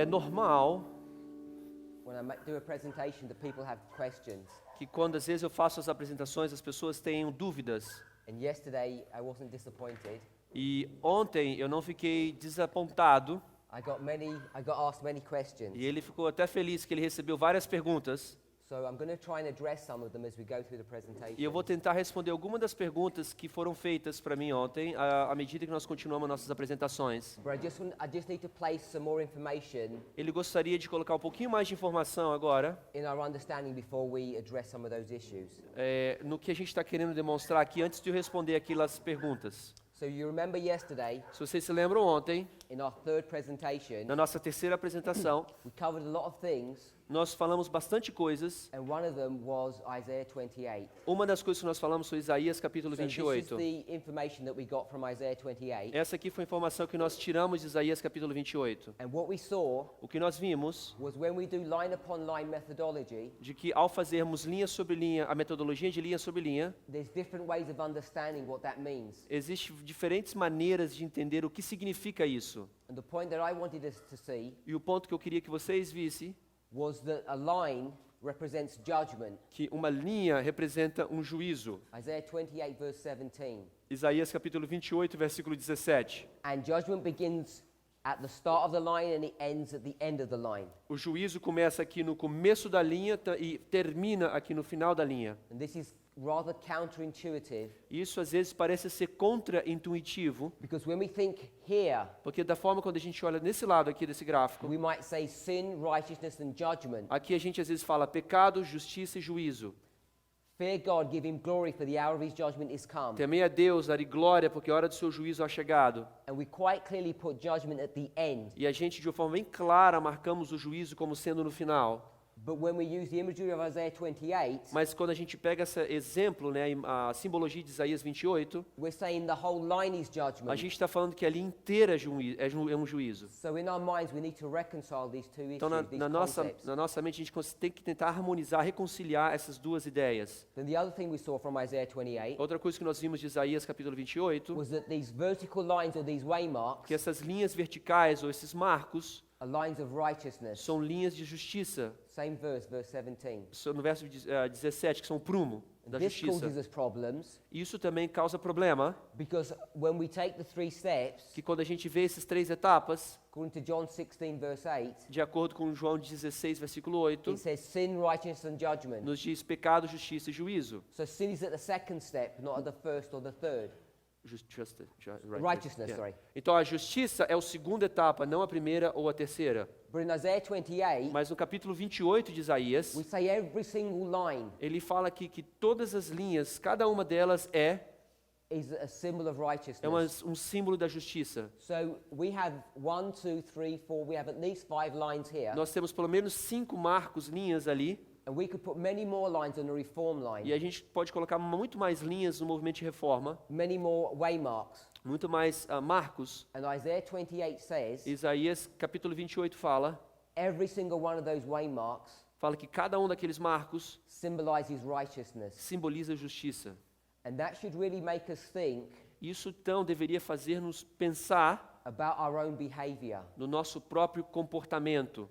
normal when I do a presentation that people have questions. que quando às vezes eu faço as apresentações as pessoas tenham dúvidas. And yesterday I wasn't disappointed. E ontem eu não fiquei desapontado. I got asked many questions. E ele ficou até feliz que ele recebeu várias perguntas. So I'm going to try and address some of them as we go through the presentation. E eu vou tentar responder algumas das perguntas que foram feitas para mim ontem, à medida que nós continuamos nossas apresentações. But I just need to place some more information Ele gostaria de colocar um pouquinho mais de informação agora in our understanding before we address some of those issues. no que a gente está querendo demonstrar aqui antes de eu responder aquelas perguntas. So you remember yesterday, Se vocês se lembram ontem, in our third presentation, na nossa terceira apresentação, we covered a lot of things, nós falamos bastante coisas. and one of them was Isaiah 28. Uma das coisas que nós falamos foi Isaías capítulo So this is 28. the information that we got from Isaiah 28. Essa aqui foi a informação que nós tiramos de Isaías capítulo 28. And what we saw O que nós vimos was when we do line upon line methodology, de que ao fazermos linha sobre linha, a metodologia de linha sobre linha, there's different ways of understanding what that means. existem diferentes maneiras de entender o que significa isso. And the point that I wanted us to see E o ponto que eu queria que vocês vissem, was that a line represents judgment. que uma linha representa um juízo. Isaiah 28 verse 17. Isaías capítulo 28, versículo 17. And judgment begins at the start of the line and it ends at the end of the line. O juízo começa aqui no começo da linha e termina aqui no final da linha. And this is rather counterintuitive Isso às vezes parece ser contra-intuitivo, because when we think here, porque da forma quando a gente olha nesse lado aqui desse gráfico, we might say sin, righteousness and judgment. aqui a gente às vezes fala pecado, justiça e juízo. Fear God, give him glory for the hour of his judgment is come. Temei a Deus, dar glória, porque a hora do seu juízo ha chegado. And we quite clearly put judgment at the end. E a gente, de uma forma bem clara, marcamos o juízo como sendo no final. But when we use the imagery of Isaiah 28, Mas quando a gente pega esse exemplo, né, a simbologia de Isaías 28, we're saying the whole line is judgment. a gente está falando que a linha inteira é um juízo. So in our minds we need to reconcile these two issues, Então, these na concepts. nossa mente, a gente tem que tentar harmonizar, reconciliar essas duas ideias. Then the other thing we saw from Isaiah 28 Outra coisa que nós vimos de Isaías capítulo 28, was that these vertical lines or these waymarks que essas linhas verticais ou esses marcos are lines of righteousness. são linhas de justiça. Same verse, verse 17. No verso 17, que são o prumo da This justiça. causes us problems Isso também causa problema, because when we take the three steps, que quando a gente vê essas três etapas, according to John 16 verse 8, de acordo com João 16, versículo 8, it says sin, righteousness and judgment. nos diz pecado, justiça e juízo. So sin is at the second step, not at the first or the third. Righteousness, sorry. Então a justiça é a segunda etapa, não a primeira ou a terceira. But in Isaiah 28, Mas no capítulo 28 de Isaías, we say every single line ele fala aqui que todas as linhas, cada uma delas is a symbol of righteousness. um símbolo da justiça. So we have 1, 2, 3, 4, we have at least 5 lines here. Nós temos pelo menos 5 marcos, linhas ali, And we could put many more lines on the reform line. e a gente pode colocar muito mais linhas no movimento de reforma, Many more waymarks. muito mais marcos. And Isaiah 28 says Isaías capítulo 28 fala every single one of those waymarks que cada um daqueles marcos symbolizes righteousness. simboliza a justiça. And that should really make us think Isso então deveria fazer-nos pensar about our own behavior. no nosso próprio comportamento,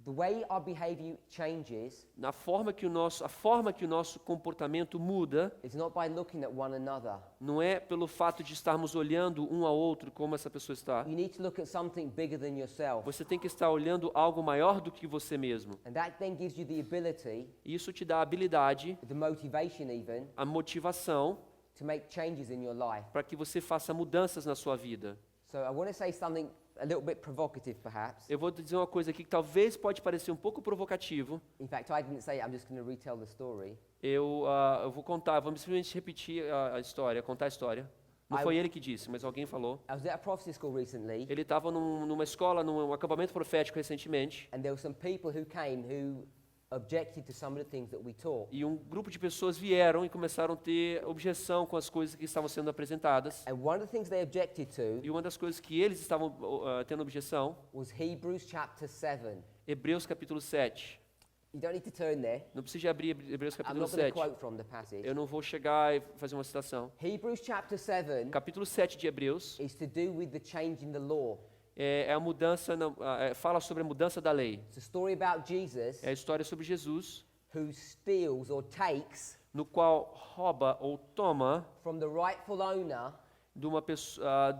The way our behavior changes a forma que o nosso comportamento muda. is not by looking at one another. Não é pelo fato de estarmos olhando um ao outro como essa pessoa está. You need to look at something bigger than yourself. Você tem que estar olhando algo maior do que você mesmo. And that then gives you the ability, E isso te dá a habilidade, the motivation even, a motivação to make changes in your life. para que você faça mudanças na sua vida. So I want to say something a little bit provocative perhaps. Eu vou te dizer uma coisa aqui que talvez pode parecer um pouco provocativo. In fact, I didn't say it, I'm just going to retell the story. Eu vou contar, vamos simplesmente repetir a história, contar a história. Não foi ele que disse, mas alguém falou. I was at a prophecy school recently, Ele estava numa escola, num acampamento profético recentemente, and there were some people who came who objected to some of the things that we taught. e um grupo de pessoas vieram e começaram a ter objeção com as coisas que estavam sendo apresentadas. And one of the things they objected to E uma das coisas que eles estavam tendo objeção, was Hebrews chapter 7. Hebreus capítulo 7. You don't need to turn there. Não precisa abrir Hebreus I'm capítulo not going to 7. quote from the passage. Eu não vou chegar e fazer uma citação. Hebrews chapter 7 Capítulo 7 de Hebreus is to do with the change in the law. é a mudança, fala sobre a mudança da lei. It's a story about Jesus É a história sobre Jesus, who steals or takes no qual rouba ou toma from the rightful owner de uma pessoa,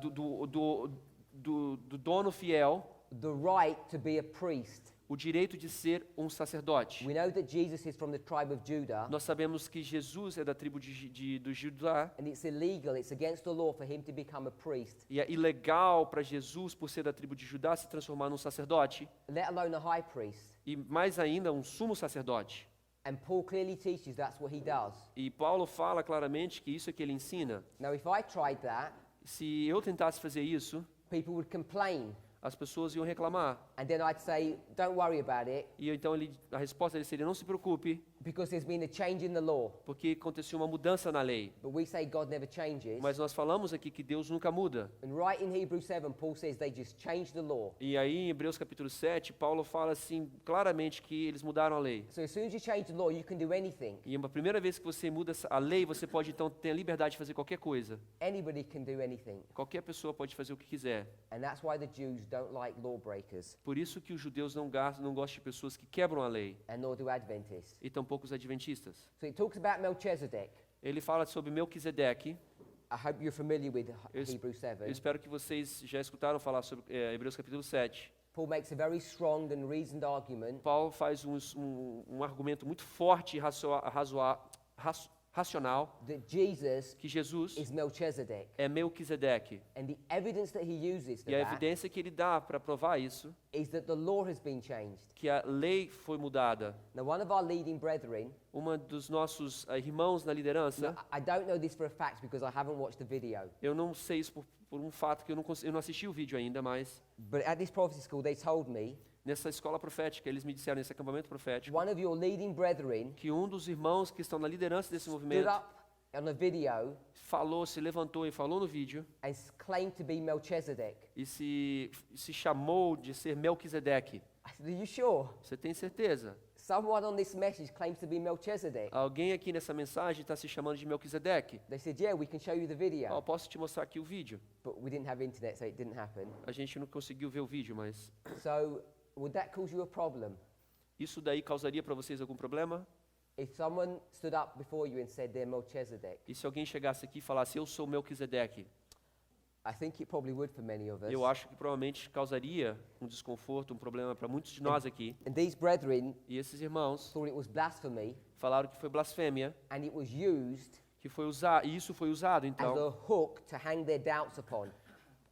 do dono fiel the right to be a priest. o direito de ser um sacerdote. We know that Jesus is from the tribe of Judah, Nós sabemos que Jesus é da tribo do Judá and it's illegal, it's against the law for him to become a priest, e é ilegal para Jesus, por ser da tribo de Judá, se transformar num sacerdote let alone a high priest. e mais ainda um sumo sacerdote. And Paul clearly teaches that's what he does. E Paulo fala claramente que isso é que ele ensina. Now, if I tried that, Se eu tentasse fazer isso, people would complain, as pessoas iam reclamar. and then I'd say, don't worry about it, E então a resposta dele seria: não se preocupe, because there's been a change in the law. porque aconteceu uma mudança na lei. But we say God never changes. Mas nós falamos aqui que Deus nunca muda. And right in Hebrews 7, Paul says they just changed the law. E aí em Hebreus capítulo 7, Paulo fala assim claramente que eles mudaram a lei. So as soon as you change the law, you can do anything. E a primeira vez que você muda a lei, você pode então ter a liberdade de fazer qualquer coisa. Anybody can do anything. Qualquer pessoa pode fazer o que quiser. And that's why the Jews don't like lawbreakers, Por isso que os judeus não gostam de pessoas que quebram a lei. and nor do Adventists. E tampouco os adventistas. So it talks about Melchizedek. Ele fala sobre Melquisedeque. I hope you're familiar with Eu Hebrews 7. espero que vocês já escutaram falar sobre Hebreus capítulo 7. Paul makes a very strong and reasoned argument Paulo faz um argumento muito forte e racional that Jesus que Jesus is Melchizedek. é Melquisedeque. And the evidence that he uses for E a that evidência que ele dá para provar isso, is that the law has been changed. que a lei foi mudada. Now, one of our leading brethren, Uma dos nossos irmãos na liderança, now, I don't know this for a fact because I haven't watched the video, eu não sei isso por um fato que eu não assisti o vídeo ainda, mas but at this prophecy school they told me nessa escola profética, eles me disseram, nesse acampamento profético, one of your leading brethren que um dos irmãos que estão na liderança desse stood movimento up on a video se levantou e falou no vídeo and claimed to be Melchizedek. e se chamou de ser Melquisedeque. I said, are you sure? Você tem certeza? Someone on this message claims to be Melchizedek. Alguém aqui nessa mensagem está se chamando de Melquisedeque? They said, yeah, we can show you the video. Oh, posso te mostrar aqui o vídeo. But we didn't have internet, so it didn't happen. A gente não conseguiu ver o vídeo, mas So would that cause you a problem? isso daí causaria para vocês algum problema? If someone stood up before you and said they're Melchizedek, E se alguém chegasse aqui e falasse, eu sou Melquisedeque? I think it probably would for many of us. Eu acho que provavelmente causaria um desconforto, um problema para muitos de nós aqui. And these brethren E esses irmãos thought it was blasphemy, falaram que foi blasfêmia, and it was used que foi usar, e isso foi usado as então a hook to hang their doubts upon.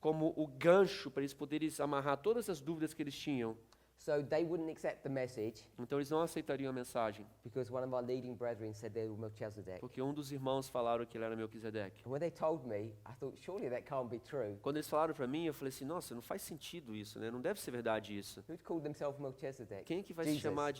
como o gancho para eles poderem amarrar todas as dúvidas que eles tinham. So they wouldn't accept the message Então eles não aceitariam a mensagem, because one of our leading brethren said they were Melchizedek. porque um dos irmãos falaram que ele era Melquisedeque. And when they told me, I thought, surely that can't be true. Quando eles falaram para mim, eu falei assim, nossa, não faz sentido isso, né? Não deve ser verdade isso. Who'd called themselves Melchizedek? Quem que vai Jesus. se chamar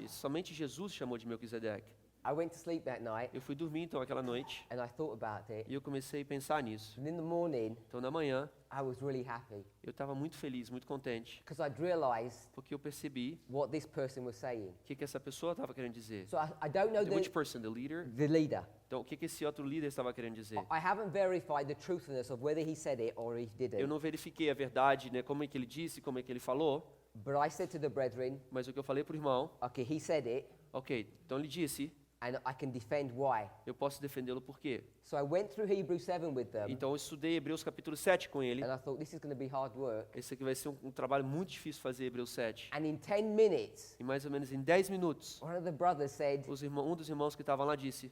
somente Jesus chamou de Melquisedeque? I went to sleep that night Eu fui dormir então aquela noite and I thought about it. e eu comecei a pensar nisso. And in the morning, Então na manhã I was really happy eu estava muito feliz, muito contente, because I'd realized porque eu percebi what this person was saying. o que essa pessoa estava querendo dizer. So I don't know Which person, the leader? the leader. Então o que esse outro líder estava querendo dizer? I haven't verified the truthfulness of whether he said it or he Eu didn't. não verifiquei a verdade, né? Como é que ele disse, como é que ele falou, But I said to the brethren, mas o que eu falei para o irmão, okay, he said it, ok, então ele disse, and I can defend why. eu posso defendê-lo por quê? So I went through Hebrews 7 with them, Então eu estudei Hebreus capítulo 7 com ele. and I thought this is going to be hard work. Esse aqui vai ser um trabalho muito difícil fazer Hebreus 7. And in 10 minutes, E mais ou menos em 10 minutos, one of the brothers said, um dos irmãos que estavam lá disse,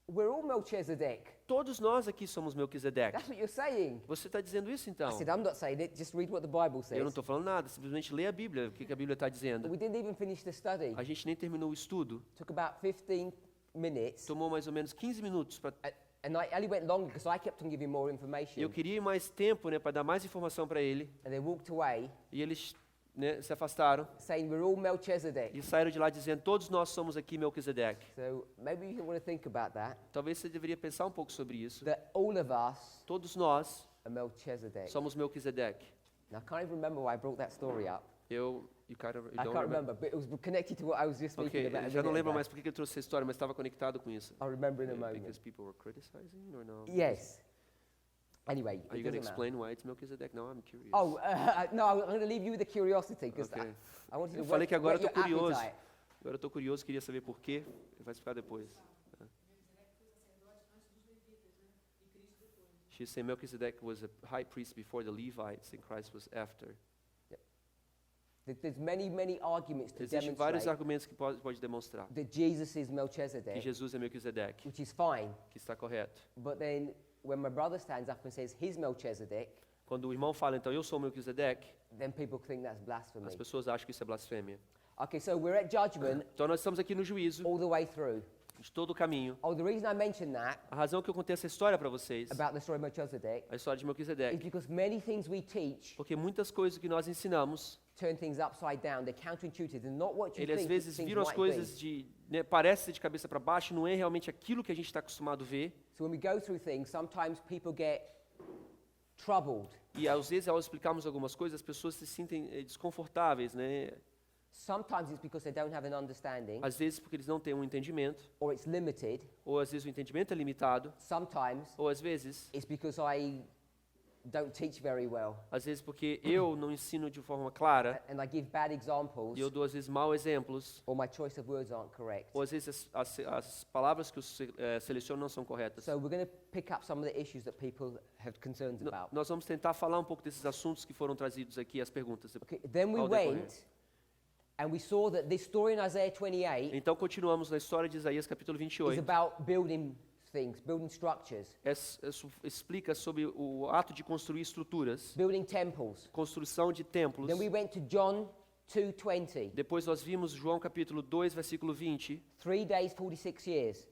we're all Melchizedek. todos nós aqui somos Melquisedeque. That's what you're saying. Você está dizendo isso I então? said, I'm not saying it, just read what the Bible Eu não says. estou falando nada, simplesmente lê a Bíblia, o que a Bíblia está dizendo. We didn't even finish the study. A gente nem terminou o estudo, Took about 15 minutes, tomou mais ou menos 15 minutos para... and I only went longer because I kept on giving more E information. eu queria mais tempo, né, para dar mais informação para ele. And they walked away E eles, né, se afastaram saying, we're all Melchizedek. e saíram de lá dizendo, todos nós somos aqui Melquisedeque. So maybe you want to think about that. Talvez você deveria pensar um pouco sobre isso. That all of us Todos nós are Melchizedek. somos Melquisedeque. Now, I can't even remember why I brought that story up. You I don't can't remember, but it was connected to what I was just speaking Ok, about. a já não minute lembro ago. mais por que eu trouxe essa história, mas estava conectado com isso. I'll remember in a Because moment. people were criticizing or no? Yes. Anyway, Are it you going to doesn't matter. explain why it's Melchizedek? No, I'm curious. Oh, no, I'm going to leave you with the curiosity because Okay. I want you Eu to falei que agora eu whet tô your curioso. appetite. Agora eu tô curioso, queria saber por quê. Vai explicar depois. She said Melchizedek was a high priest before the Levites and Christ was after. There's many arguments to Existem vários demonstrate argumentos que pode demonstrar that Jesus is que Melchizedek, Jesus é Melquisedeque, which is fine. que está correto. But then when my brother stands up and says he's Melchizedek, Quando o irmão fala, então eu sou Melquisedeque, then people think that's blasphemy. as pessoas acham que isso é blasfêmia. Okay, so we're at judgment Então nós estamos aqui no juízo all the way through. de todo o caminho. Oh, the reason I mentioned that A razão que eu contei essa história para vocês, about the story of Melchizedek a história de is Melquisedeque, because many things we teach porque muitas coisas que nós ensinamos, turn things upside down. They're counterintuitive. They're not what you ele às think vezes things viram as might coisas be. de, né, parece ser de cabeça para baixo, não é realmente aquilo que a gente está acostumado a ver. So when we go through things, sometimes people get troubled. E às vezes, ao explicarmos algumas coisas, as pessoas se sentem desconfortáveis, né? Sometimes it's because they don't have an understanding, Às vezes porque eles não têm um entendimento, or it's limited. ou às vezes o entendimento é limitado, Sometimes ou às vezes it's because I don't teach very well, porque eu não ensino de forma clara, and I give bad examples, e eu dou às vezes maus exemplos, or my choice of words aren't correct. ou às vezes as palavras que eu seleciono não são corretas. So we're going to pick up some of the issues that people have concerns about. Nós vamos tentar falar um pouco desses assuntos que foram trazidos aqui, as perguntas. Okay, then we ao decorrer. went and we saw that this story in Isaiah 28 Então continuamos na história de Isaías capítulo is 28. about building things, building structures, Explica sobre o ato de construir estruturas, building temples. construção de templos. Then we went to John 2:20. Depois nós vimos João capítulo 2, versículo 20. 3 days, 46 years.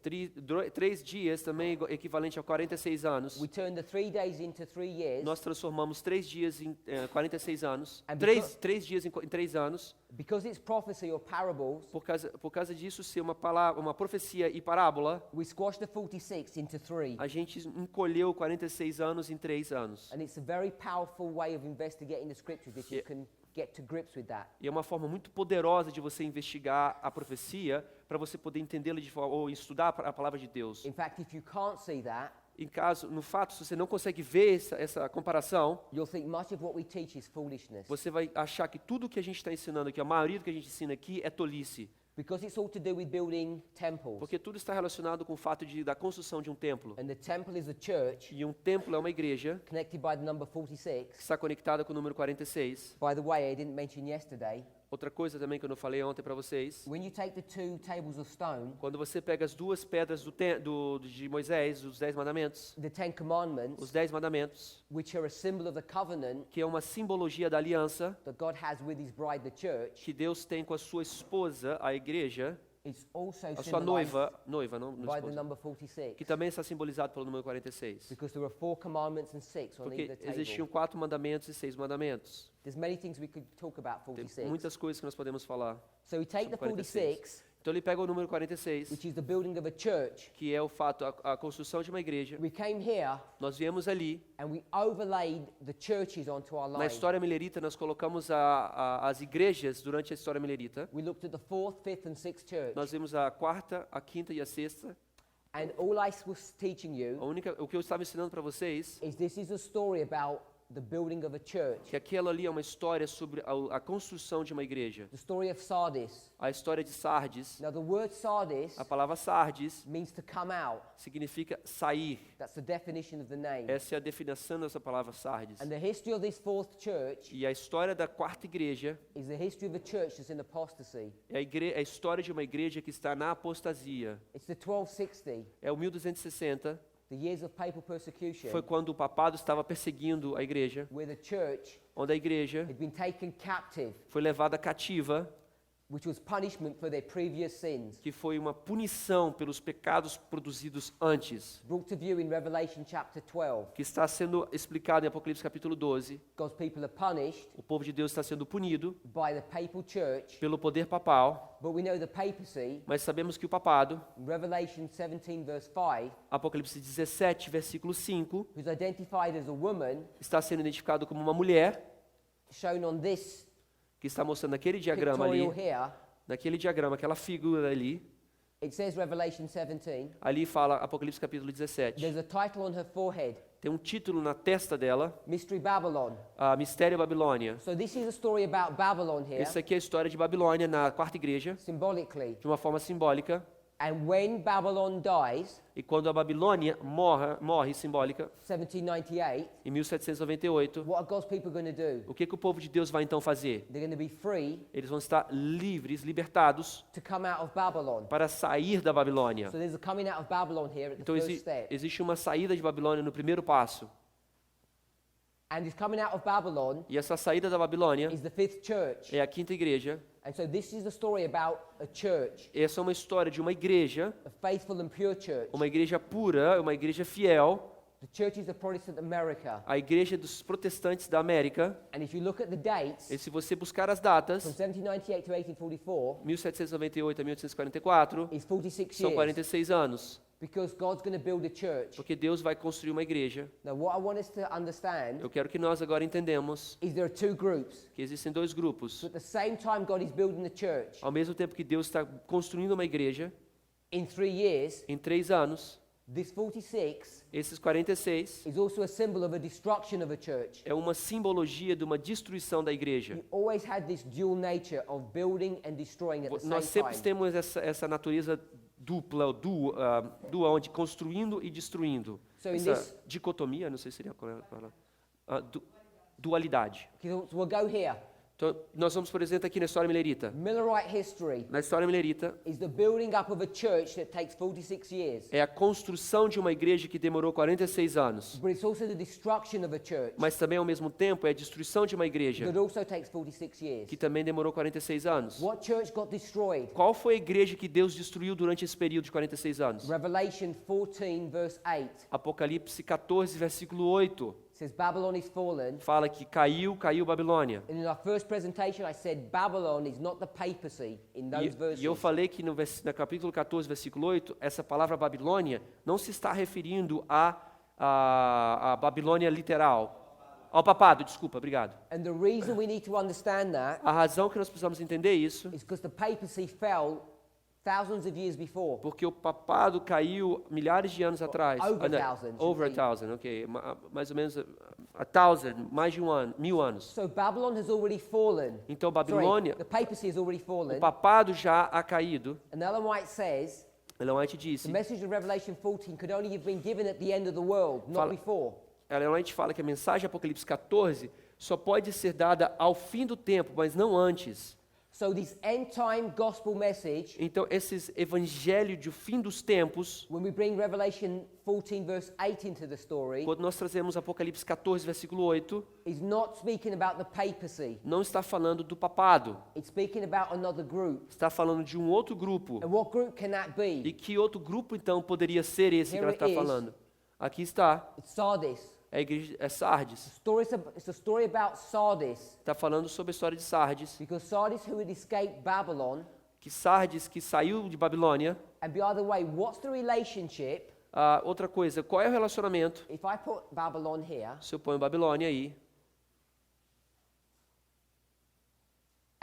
3 dias, também equivalente a 46 anos. We turned the 3 days into 3 years Nós transformamos 3 dias em 46 anos. And 3 dias em 3 anos. because it's prophecy or parables. Por causa disso ser uma palavra, uma profecia e parábola, We squashed the 46 into 3. a gente encolheu 46 anos em 3 anos. And it's a very powerful way of investigating the scriptures if you Yeah. can get to grips with that. E é uma forma muito poderosa de você investigar a profecia para você poder entendê-la de forma ou estudar a palavra de Deus. In fact, if you can't see that, No fato, se você não consegue ver essa comparação, you'll think much of what we teach is foolishness. você vai achar que tudo que a gente está ensinando aqui, a maioria do que a gente ensina aqui é tolice. Because it's all to do with building temples. Porque tudo está relacionado com o fato da construção de um templo. And the temple is a church E um templo é uma igreja connected by the number que 46. está conectada com o número 46. By the way, I didn't mention yesterday, Outra coisa também que eu não falei ontem para vocês, when you take the 2 tables of stone, quando você pega as 2 pedras de Moisés, os 10 mandamentos, the 10 commandments, os 10 mandamentos, which are a symbol of the covenant que é uma simbologia da aliança that God has with his bride, the church, que Deus tem com a sua esposa, a igreja, is also a sua symbolized noiva, não by the esposa, number 46. que também está simbolizado pelo número 46. Because there are 4 commandments and 6 on Porque either existiam table. 4 mandamentos e 6 mandamentos. There's many things we could talk about Tem 46. muitas coisas que nós podemos falar. So we take the 46, Então ele pega o número 46, which is the building of a church. que é o fato, a construção de uma igreja. We came here Nós viemos ali, and we overlaid the churches onto our na line. história milerita, nós colocamos as igrejas durante a história milerita. We looked at the 4th, 5th and 6th church. Nós vimos a quarta, a quinta e a sexta. And all I was teaching you O que eu estava ensinando para vocês, is this is a story about the building of a church. que aquela ali é uma história sobre a construção de uma igreja. The story of Sardis. A história de Sardes, Now the word Sardis a palavra Sardes means to come out. significa sair. That's the definition of the name. Essa é a definição dessa palavra Sardes. And the history of this 4th church E a história da quarta igreja is the history of a church that's in apostasy. é a história de uma igreja que está na apostasia. It's the 1260, É o 1260, the years of papal persecution, foi quando o papado estava perseguindo a igreja, where the church onde a igreja had been taken captive, foi levada cativa, which was punishment for their previous sins. que foi uma punição pelos pecados produzidos antes, Brought to view in Revelation chapter 12. que está sendo explicado em Apocalipse capítulo 12. God's people are punished O povo de Deus está sendo punido by the papal church, pelo poder papal, but we know the papacy, mas sabemos que o papado, in Revelation 17 verse 5, Apocalipse 17, versículo 5, who's identified as a woman, está sendo identificado como uma mulher, shown on this que está mostrando naquele diagrama ali, pictorial here. naquele diagrama, aquela figura ali, It says Revelation 17. ali fala Apocalipse capítulo 17. There's a title on her forehead. Tem um título na testa dela, Mystery Babylon. Mistério Babilônia. So this is a story about Babylon here, Essa aqui é a história de Babilônia na quarta igreja, symbolically. de uma forma simbólica. And when Babylon dies, E quando a Babilônia morre simbólica, 1798, em 1798, what are God's people going to do? o que o povo de Deus vai então fazer? They're going to be free Eles vão estar livres, libertados, to come out of Babylon. para sair da Babilônia. So there's a coming out of Babylon here at the Então first step. existe uma saída de Babilônia no primeiro passo. And this coming out of Babylon E essa saída da Babilônia is the fifth church. é a quinta igreja. And so this is the story about a church, Essa é uma história de uma igreja, a faithful and pure church. uma igreja pura, uma igreja fiel, The church is the Protestant America. a igreja dos protestantes da América. And if you look at the dates, E se você buscar as from datas, 1798 to 1844, 1798 a 1844, is 46 são years. 46 anos, Because God's going to build a church. porque Deus vai construir uma igreja. Now, what I want us to understand Eu quero que nós agora entendamos is there are two groups. que existem dois grupos. So at the same time God is building the church, Ao mesmo tempo que Deus está construindo uma igreja, in 3 years, em 3 anos, this 46 esses 46 is also a symbol of a destruction of a church. é uma simbologia de uma destruição da igreja. You always had this dual nature of building and destroying at the Nós same sempre time. temos essa natureza dupla, onde construindo e destruindo. So in Essa this- dicotomia, não sei se seria a correta palavra. Dualidade. Okay, so we'll go here. Então, nós vamos, por exemplo, aqui na história milerita. Millerite history Na história milerita, is the building up of a church that takes 46 years. é a construção de uma igreja que demorou 46 anos. But it's also the destruction of a church Mas também, ao mesmo tempo, é a destruição de uma igreja that also takes 46 years. que também demorou 46 anos. What church got destroyed? Qual foi a igreja que Deus destruiu durante esse período de 46 anos? Revelation 14 verse 8 Apocalipse 14, versículo 8, says Babylon is fallen. fala que caiu Babilônia. And in our first presentation I said Babylon is not the papacy in those verses. E eu falei que no capítulo 14, versículo 8, essa palavra Babilônia não se está referindo à Babilônia literal, ao papado, desculpa, obrigado. And the reason we need to understand that A razão que nós precisamos entender isso, is because the papacy fell thousands of years before. porque o papado caiu milhares de anos atrás. Over Não, thousands, over a indeed. thousand, ok. Mais ou menos a thousand, mais de 1.000 anos. So Babylon has already fallen. Então Sorry, Babilônia, the papacy has already o fallen. papado já ha caído. And Ellen White says Ellen White the disse, message of Revelation 14 could only have been given at the end of the world, not Fala- before. Ellen White fala que a mensagem de Apocalipse 14 só pode ser dada ao fim do tempo, mas não antes. So this end time gospel message, Então, esses evangelhos de fim dos tempos, when we bring Revelation 14 verse 8 into the story, quando nós trazemos Apocalipse 14, versículo 8, is not speaking about the papacy. não está falando do papado, It's speaking about another group. está falando de um outro grupo. And what group can that be? E que outro grupo, então, poderia ser esse que Here ela it está is. falando? Aqui está, It's Sardis. é a igreja, é Sardes. It's a story about Sardis. Está falando sobre a história de Sardes, Because Sardis, who had escaped Babylon, que Sardes, que saiu de Babilônia. and by the way, what's the relationship Outra coisa, qual é o relacionamento? if I put Babylon here Se eu ponho Babilônia aí,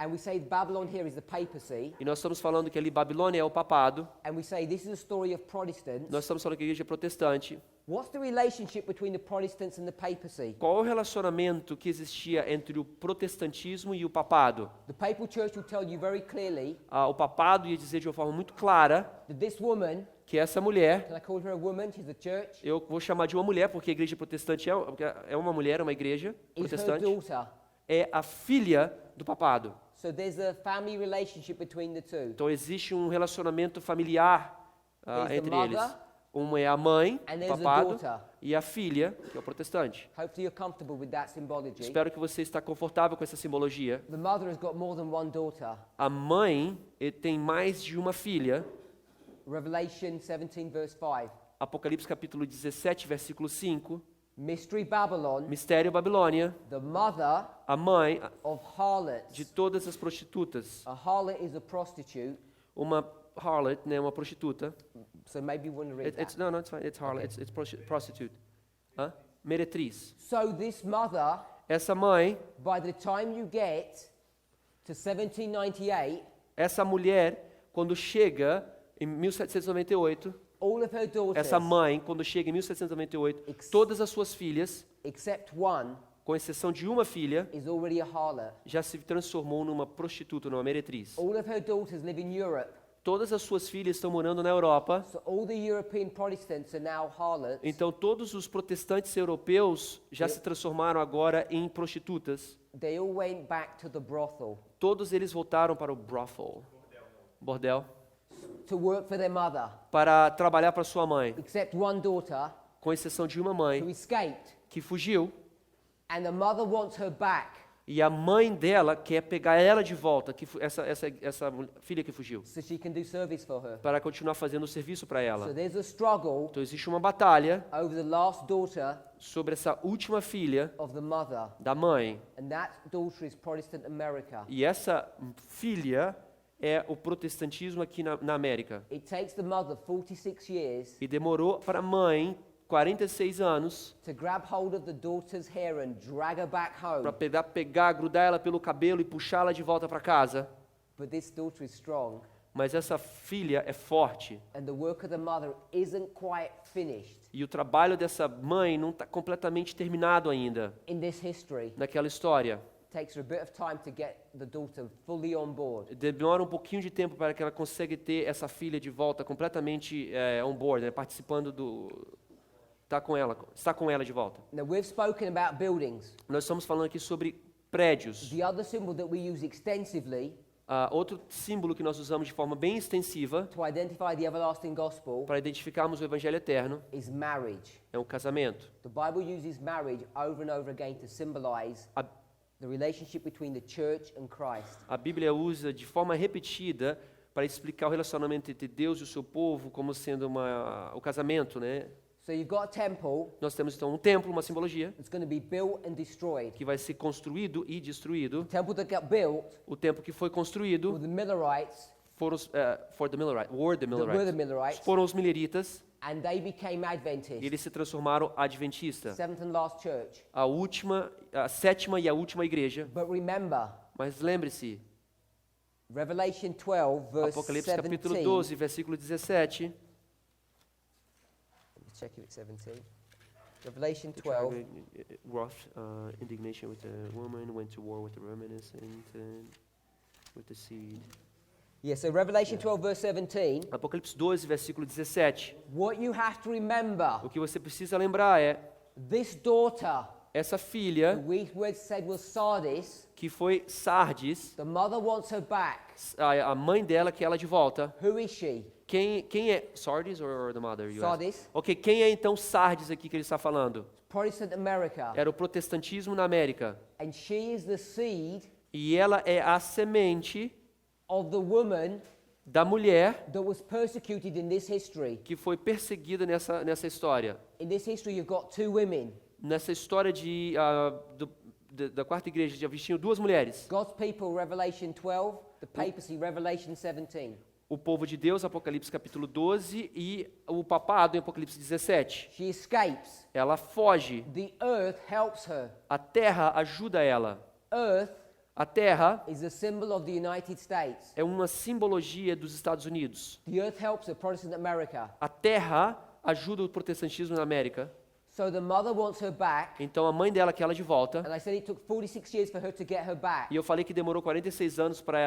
and we say Babylon here is the papacy, e nós estamos falando que ali Babilônia é o papado, and we say this is a story of Protestants, nós estamos falando que a igreja é protestante. what's the relationship between the Protestants and the papacy? Qual é o relacionamento que existia entre o protestantismo e o papado? The papal church will tell you very clearly O papado ia dizer de uma forma muito clara that this woman, que essa mulher, can I call her a woman? She's a church, eu vou chamar de uma mulher, porque a igreja protestante é uma mulher, é uma igreja is her protestante, daughter. é a filha do papado. So there's a family relationship between the two. Então existe um relacionamento familiar There's the entre mother, eles. Uma é a mãe, and o there's the papado, daughter. e a filha, que é o protestante. Hopefully you're comfortable with that symbology. Espero que você está confortável com essa simbologia. The mother has got more than one daughter. A mãe tem mais de uma filha. Revelation 17 verse 5. Apocalipse capítulo 17, versículo 5. Mystery Babylon, Mistério Babilônia, the mother a mãe of harlots. de todas as prostitutas. A harlot is a prostitute, Uma harlot, né, uma prostituta. so maybe you want to read that. No, it's fine. It's harlot. Okay. It's prostitute. Meretriz. So this mother, Essa mãe, by the time you get to 1798, essa mulher, quando chega em 1798, all of her daughters, essa mãe, quando chega em 1798, todas as suas filhas, except one, com exceção de uma filha, is already a harlot. já se transformou numa prostituta, numa meretriz. All of her daughters live in Europe. Todas as suas filhas estão morando na Europa. So all the European Protestants are now harlots. Então todos os protestantes europeus já se transformaram agora em prostitutas. They all went back to the brothel Todos eles voltaram para o brothel, bordel, to work for their mother, para trabalhar para sua mãe, except one daughter com exceção de uma who mãe escaped, que fugiu. and the mother wants her back E a mãe dela quer pegar ela de volta, essa filha que fugiu, so she can do service for her. para continuar fazendo o serviço para So ela. there's a struggle Então existe uma batalha over the last daughter sobre essa última filha of the mother, da mãe. and that daughter is Protestant America. E essa filha é o protestantismo aqui na América. It takes the mother 46 years E demorou para a mãe 46 anos to grab hold of the daughter's hair and drag her back home. para pegar, grudar ela pelo cabelo e puxá-la de volta para casa. But this daughter is strong, Mas essa filha é forte. and the work of the mother isn't quite finished E o trabalho dessa mãe não está completamente terminado ainda in this history. naquela história. It takes her a bit of time to get the daughter fully on board. Demora um pouquinho de tempo para que ela consiga ter essa filha de volta completamente on board, né, participando está com ela de volta. Now, we've spoken about buildings. Nós estamos falando aqui sobre prédios. The other symbol that we use extensively Outro símbolo que nós usamos de forma bem extensiva to identify the everlasting gospel para identificarmos o Evangelho eterno is marriage. é um casamento. The Bible uses marriage over and over again to symbolize A, the relationship between the church and Christ. a Bíblia usa de forma repetida para explicar o relacionamento entre Deus e o seu povo como sendo o casamento, né? So you've got a temple Nós temos então um templo, uma simbologia, that's going to be built and destroyed. que vai ser construído e destruído. The temple that got built O templo que foi construído were the Millerites, were the Millerites, foram os mileritas, and they became e Adventists, eles se transformaram adventistas. seventh and last church. A sétima e a última igreja. But remember, Mas lembre-se, Revelation 12, verse Apocalipse 17. capítulo 12, versículo 17. Let me check if it's 17. Revelation 12. Wrath, indignation with the woman, went to war with the reminiscent, with the seed. Yeah, so Revelation 12, verse 17. Apocalipse 12, versículo 17. What you have to remember, O que você precisa lembrar é, this daughter, essa the filha word said was Sardis, que foi Sardes, the mother wants her back. a mãe dela quer ela de volta. Who is she? Quem é Sardes or the mother? You ask? Sardis, Ok, quem é então Sardes aqui que ele está falando? Protestant America. Era o protestantismo na América. And she is the seed E ela é a semente of the woman da mulher that was persecuted in this history. que foi perseguida nessa história. In this history, you've got two women. Nessa história da quarta igreja, já tinham duas mulheres. God's people, Revelation 12, the papacy, Revelation 17. O povo de Deus, Apocalipse capítulo 12, e o papado em Apocalipse 17. She escapes. Ela foge. The earth helps her. A terra ajuda ela. Earth A terra is a symbol of the United States. é uma simbologia dos Estados Unidos. The earth helps the Protestant America. A terra ajuda o protestantismo na América. So the mother wants her back. Então a mãe dela quer ela de volta. And I said it took 46 years for her to get her back. E eu falei que demorou 46 anos para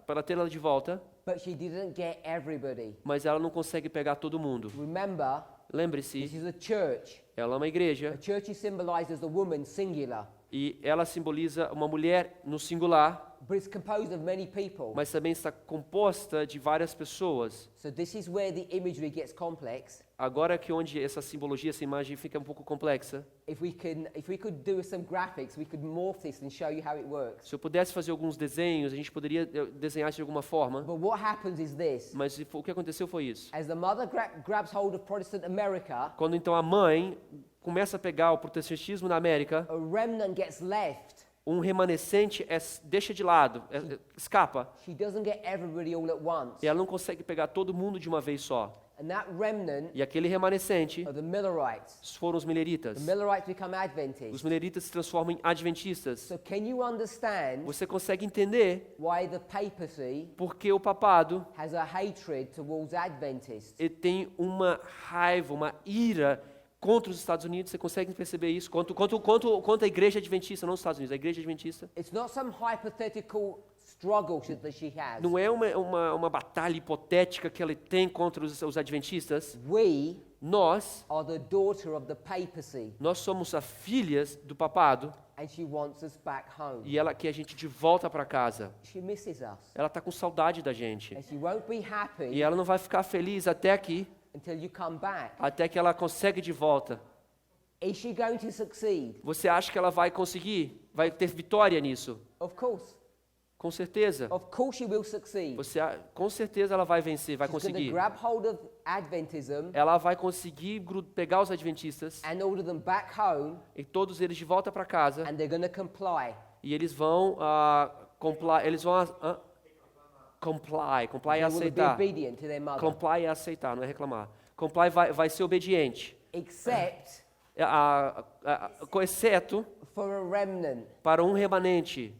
ela ter ela de volta, But she didn't get everybody. mas ela não consegue pegar todo mundo. Remember, this Lembre-se, is a church. ela é uma igreja A church is symbolized as the woman singular. e ela simboliza uma mulher no singular, But it's composed of many people. mas também está composta de várias pessoas. So this is where the imagery gets complex. Agora que onde essa simbologia, essa imagem fica um pouco complexa, If we could do some graphics, we could morph this and show you how it works. se eu pudesse fazer alguns desenhos, a gente poderia desenhar isso de alguma forma, But what happens is this. mas o que aconteceu foi isso. As the mother grabs hold of Protestant America, Quando então a mãe começa a pegar o protestantismo na América, a remnant gets left. um remanescente deixa de lado, escapa, She doesn't get everybody all at once. e ela não consegue pegar todo mundo de uma vez só. And that remnant E aquele remanescente are the Millerites. foram os mileritas. The Millerites become Os Adventists. mileritas se transformam em adventistas. So can you understand Você consegue entender why the papacy porque o papado has a hatred towards Adventists? ele tem uma raiva, uma ira contra os Estados Unidos? Você consegue perceber isso? Quanto a igreja adventista, não os Estados Unidos, a igreja adventista. It's not some hypothetical struggle that she has. Não é uma batalha hipotética que ela tem contra os adventistas. Nós Are the daughter of the papacy, somos as filhas do papado and she wants us back home. e ela quer a gente de volta para casa. She misses us. Ela está com saudade da gente. And she won't be happy E ela não vai ficar feliz até aqui, until you come back. até que ela consegue de volta. Is she going to succeed? Você acha que ela vai conseguir? Vai ter vitória nisso? Of course. Com certeza. Of course she will succeed. Com certeza ela vai vencer, vai She's going to conseguir. grab hold of Adventism Ela vai conseguir pegar os adventistas and order them back home, e todos eles de volta para casa and they're going to comply. e eles vão comply é They will be aceitar. obedient to their mother. Comply é aceitar, não é reclamar. Comply vai ser obediente. Except Exceto for a remnant, para um remanente,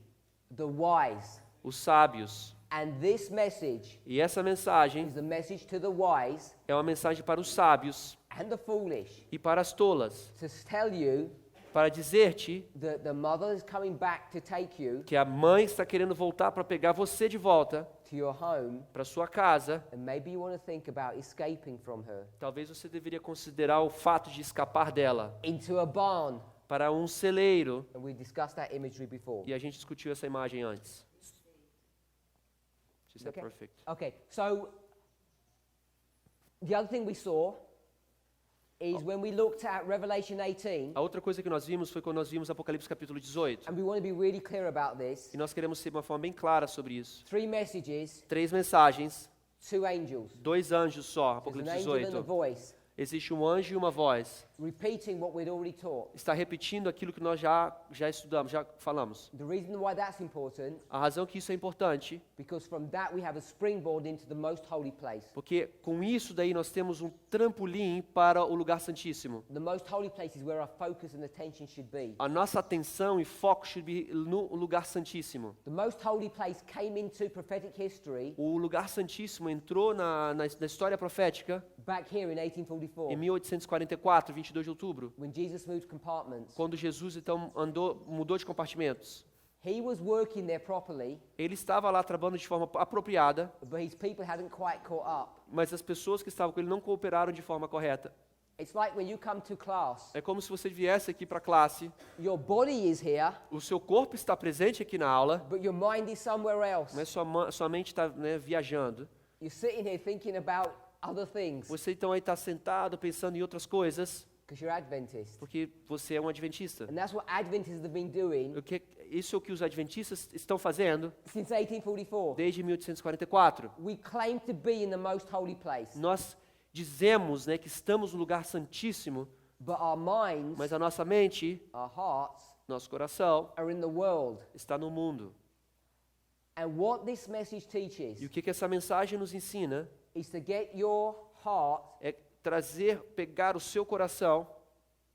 the wise. os sábios. And this message E essa mensagem is the message to the wise é uma mensagem para os sábios and the foolish, e para as tolas, to tell you para dizer-te that the mother is coming back to take you que a mãe está querendo voltar para pegar você de volta to your home, para sua casa. and maybe you want to think about escaping from her Talvez você deveria considerar o fato de escapar dela into a barn. para um celeiro. And we discussed that imagery before. E a gente discutiu essa imagem antes. She said Okay. perfect. Okay, so the other thing we saw is when we looked at Revelation 18, A outra coisa que nós vimos foi quando nós vimos Apocalipse capítulo 18. and we want to be really clear about this. E nós queremos ser de uma forma bem clara sobre isso. 3 messages, 3 mensagens, 2 angels. 2 anjos só, There's an Apocalipse angel and a 18. voice Existe um anjo e uma voz. repeating what we'd already taught. Está repetindo aquilo que nós já estudamos, já falamos. The reason why that's important, A razão que isso é importante, because from that we have a springboard into the most holy place. porque com isso daí nós temos um trampolim para o lugar santíssimo. The most holy place is where our focus and attention should be. A nossa atenção e foco should be no lugar santíssimo. The most holy place came into prophetic history O lugar santíssimo entrou na história profética back here in em 1844 1844, 22 de outubro, when Jesus moved compartments. quando Jesus então mudou de compartimentos. He was working there properly, Ele estava lá trabalhando de forma apropriada, but his people hadn't quite caught up. mas as pessoas que estavam com ele não cooperaram de forma correta. It's like when you come to class, É como se você viesse aqui para a classe, your body is here, o seu corpo está presente aqui na aula, but your mind is somewhere else. mas sua mente está viajando. You're sitting here thinking about other things Você então aí está sentado pensando em outras coisas, because you're Adventist. porque você é um adventista. And that's what Adventists have been doing Isso é o que os adventistas estão fazendo since 1844. desde 1844. We claim to be in the most holy place, Nós dizemos, que estamos no lugar santíssimo, but our minds, mas a nossa mente, our hearts, nosso coração, are in the world. está no mundo. And what this message teaches E o que essa mensagem nos ensina is to get your heart é pegar o seu coração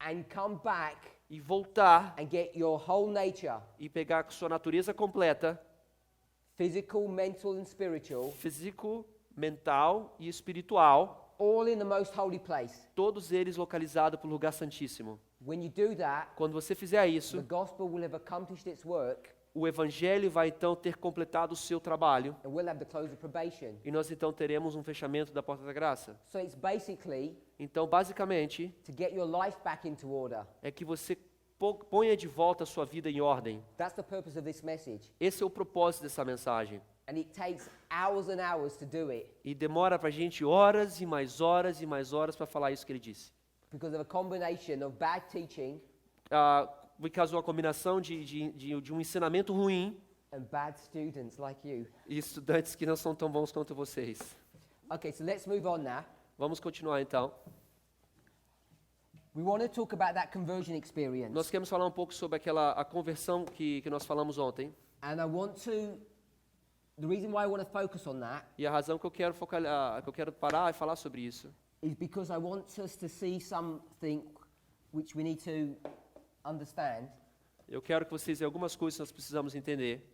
and come back e voltar and get your whole nature, e pegar a sua natureza completa, physical, mental, and spiritual, físico, mental e espiritual, all in the most holy place. todos eles localizados pelo lugar santíssimo. When you do that, Quando você fizer the isso, gospel will have accomplished its work, o evangelho vai então ter completado o seu trabalho and we'll have the close of probation. e nós então teremos um fechamento da porta da graça. So it's basically Então, basicamente, to get your life back into order. é que você ponha de volta a sua vida em ordem. That's the purpose of this message. Esse é o propósito dessa mensagem. And it takes hours and hours to do it E demora para a gente horas e mais horas e mais horas para falar isso que ele disse. because of a combination of bad teaching Por causa de uma combinação de um ensinamento ruim and bad students like you. e estudantes que não são tão bons quanto vocês. Okay, so let's move on now. Vamos continuar então. We want to talk about that conversion experience. Nós queremos falar um pouco sobre a conversão que nós falamos ontem. And I want to The reason why I want to focus on that E a razão que eu quero que eu quero parar e falar sobre isso is because I want us to see something which we need to understand. eu quero que vocês veem algumas coisas que nós precisamos entender.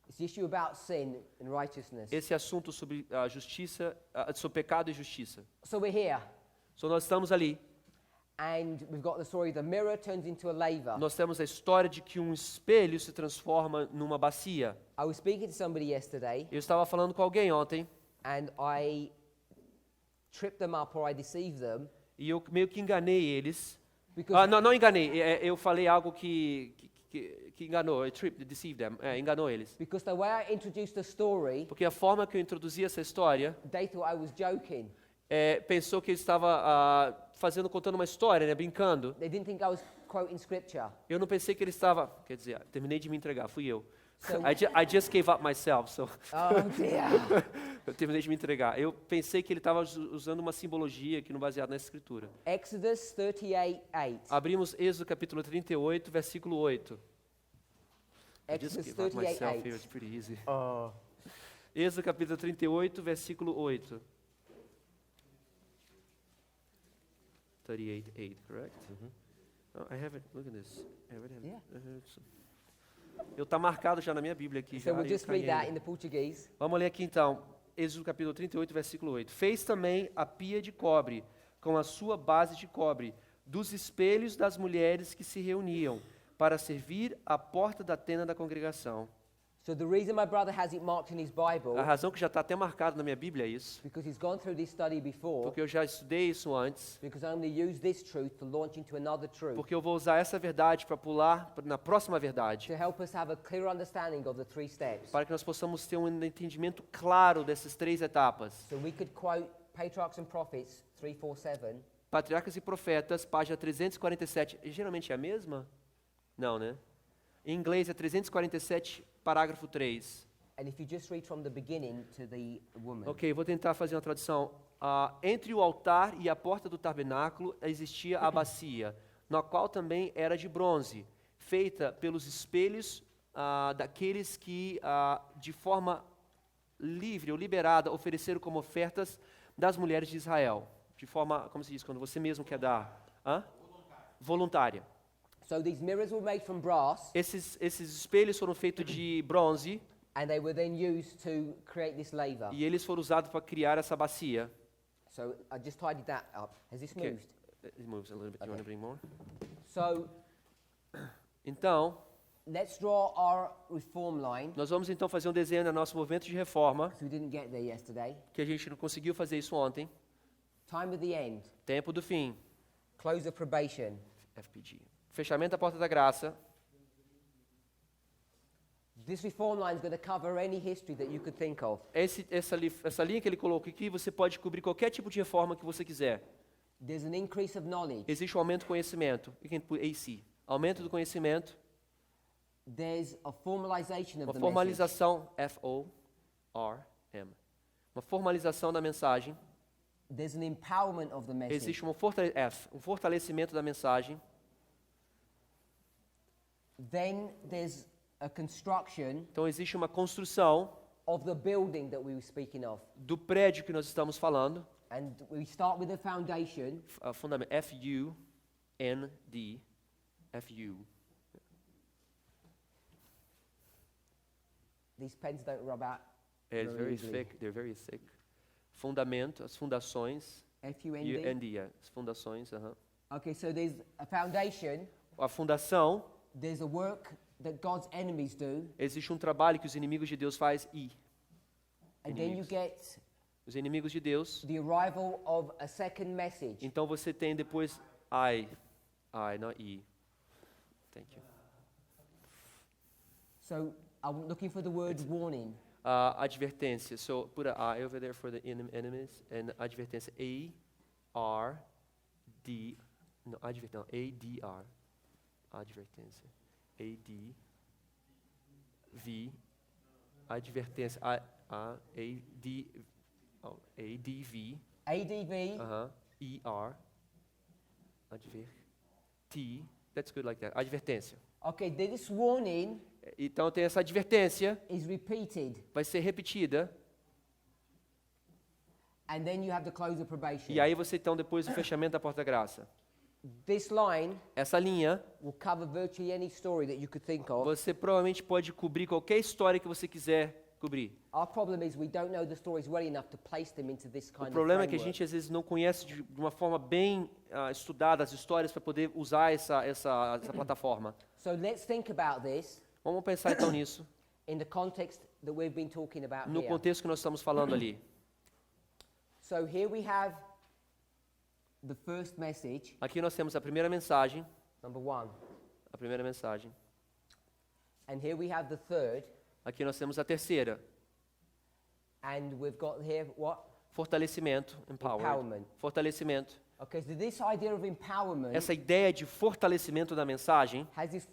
It's the issue about sin and righteousness. Esse assunto sobre a justiça, sobre pecado e justiça. So we're here, Então nós estamos ali. and we've got the story the mirror turns into a laver. Nós temos a história de que um espelho se transforma numa bacia. I was speaking to somebody yesterday, Eu estava falando com alguém ontem and I tripped them up or I deceived them e eu meio que enganei eles. because Não enganei. Eu falei algo que enganou. I tripped, deceived them. Enganou eles. because the way I introduced the story, Porque a forma que eu introduzi essa história, they thought I was joking. pensou que eu estava contando uma história, né, brincando. They didn't think I was quoting scripture. Eu não pensei que ele estava, quer dizer, terminei de me entregar, fui eu. So- I just gave up myself, so Oh dear. eu terminei de me entregar. Eu pensei que ele estava usando uma simbologia que não baseada na escritura. Exodus 38:8. Abrimos Êxodo capítulo 38, versículo 8. I just Exodus gave up myself here, 38:8. it's pretty easy. Oh. Êxodo capítulo 38, versículo 8. 38:8, correct? Oh, I have it. Look at this. I already have Yeah. Eu tá marcado já na minha Bíblia aqui. So já, we'll eu just read caguei. that in the Portuguese. Vamos ler aqui então. Êxodo capítulo 38, versículo 8. Fez também a pia de cobre, com a sua base de cobre, dos espelhos das mulheres que se reuniam, para servir à porta da tenda da congregação. So the reason my brother has it marked in his Bible, A razão que já está até marcado na minha Bíblia é isso, because he's gone through this study before, porque eu já estudei isso antes, because I only use this truth to launch into another truth, porque eu vou usar essa verdade para pular na próxima verdade, to help us have a clear understanding of the 3 steps. para que nós possamos ter um entendimento claro dessas 3 etapas. So we could quote Patriarchs and Prophets 347. Patriarcas e Profetas, página 347. Geralmente é a mesma? Não, né? Em inglês é 347, parágrafo 3. And if you just read from the beginning to the woman. Ok, vou tentar fazer uma tradução. Entre o altar e a porta do tabernáculo existia a bacia, na qual também era de bronze, feita pelos espelhos daqueles que, de forma livre ou liberada, ofereceram como ofertas das mulheres de Israel. De forma, como se diz, quando você mesmo quer dar? Voluntária. So these mirrors were made from brass, Esses espelhos foram feitos de bronze and they were then used to create this laver. e eles foram usados para criar essa bacia. So I just tidied that up. Has this Okay. moved? It moves a little bit. You want to bring more? So Então, let's draw our reform line, nós vamos então fazer um desenho do nosso movimento de reforma, because we didn't get there yesterday. que a gente não conseguiu fazer isso ontem. Time of the end, Tempo do fim, close of probation. FPG. Fechamento da porta da graça. This reform line is going to cover any history that you could think of. Essa linha que ele colocou aqui, você pode cobrir qualquer tipo de reforma que você quiser. There's an increase of knowledge. Existe um aumento do conhecimento. You can put AC. Aumento do conhecimento. There's a formalization of Uma the message. formalização, F-O-R-M. Uma formalização da mensagem. There's an empowerment of the message. Existe um fortalecimento da mensagem. Then there's a construction Então existe uma construção of the building that we were speaking of. do prédio que nós estamos falando. And we start with the foundation. Fundamento, F-U-N-D. F-U. These pens don't rub out. It's very easily. thick. They're very thick. Fundamento, as fundações. F-U-N-D. U-N-D, as fundações. Okay, so there's a foundation. A fundação, There's a work that God's enemies do. existe um trabalho que os inimigos de Deus fazem. And then you Inimigos. get Os inimigos de Deus. the arrival of a second message. Então você tem depois not E. Thank you. So I'm looking for the word warning. Advertência. So put a I over there for the enemies and advertência A-R-D. No, advertência. A-D-R. Advertência. A-D-V. Advertência. A-D. A-D-V. ADV. E-R. Adver. T. That's good like that. Advertência. Okay, this warning Então tem essa advertência, is repeated. vai ser repetida. And then you have the close of probation. E aí você então depois o fechamento da porta da graça. This line Essa linha, will cover virtually any story that you could think of. você provavelmente pode cobrir qualquer história que você quiser cobrir. Our problem is we don't know the stories well enough to place them into this kind O of problema é que a framework. gente às vezes não conhece de uma forma bem estudada as histórias para poder usar essa plataforma. So let's think about this Vamos pensar então nisso, in the context that we've been talking about no here. contexto que nós estamos falando ali. So here we have the first message, Aqui nós temos a primeira mensagem, number 1. a primeira mensagem. And here we have the third. Aqui nós temos a terceira, And we've got here what? fortalecimento, empowered. Empowerment. Fortalecimento. Okay, so this idea of empowerment Essa ideia de fortalecimento da mensagem, has this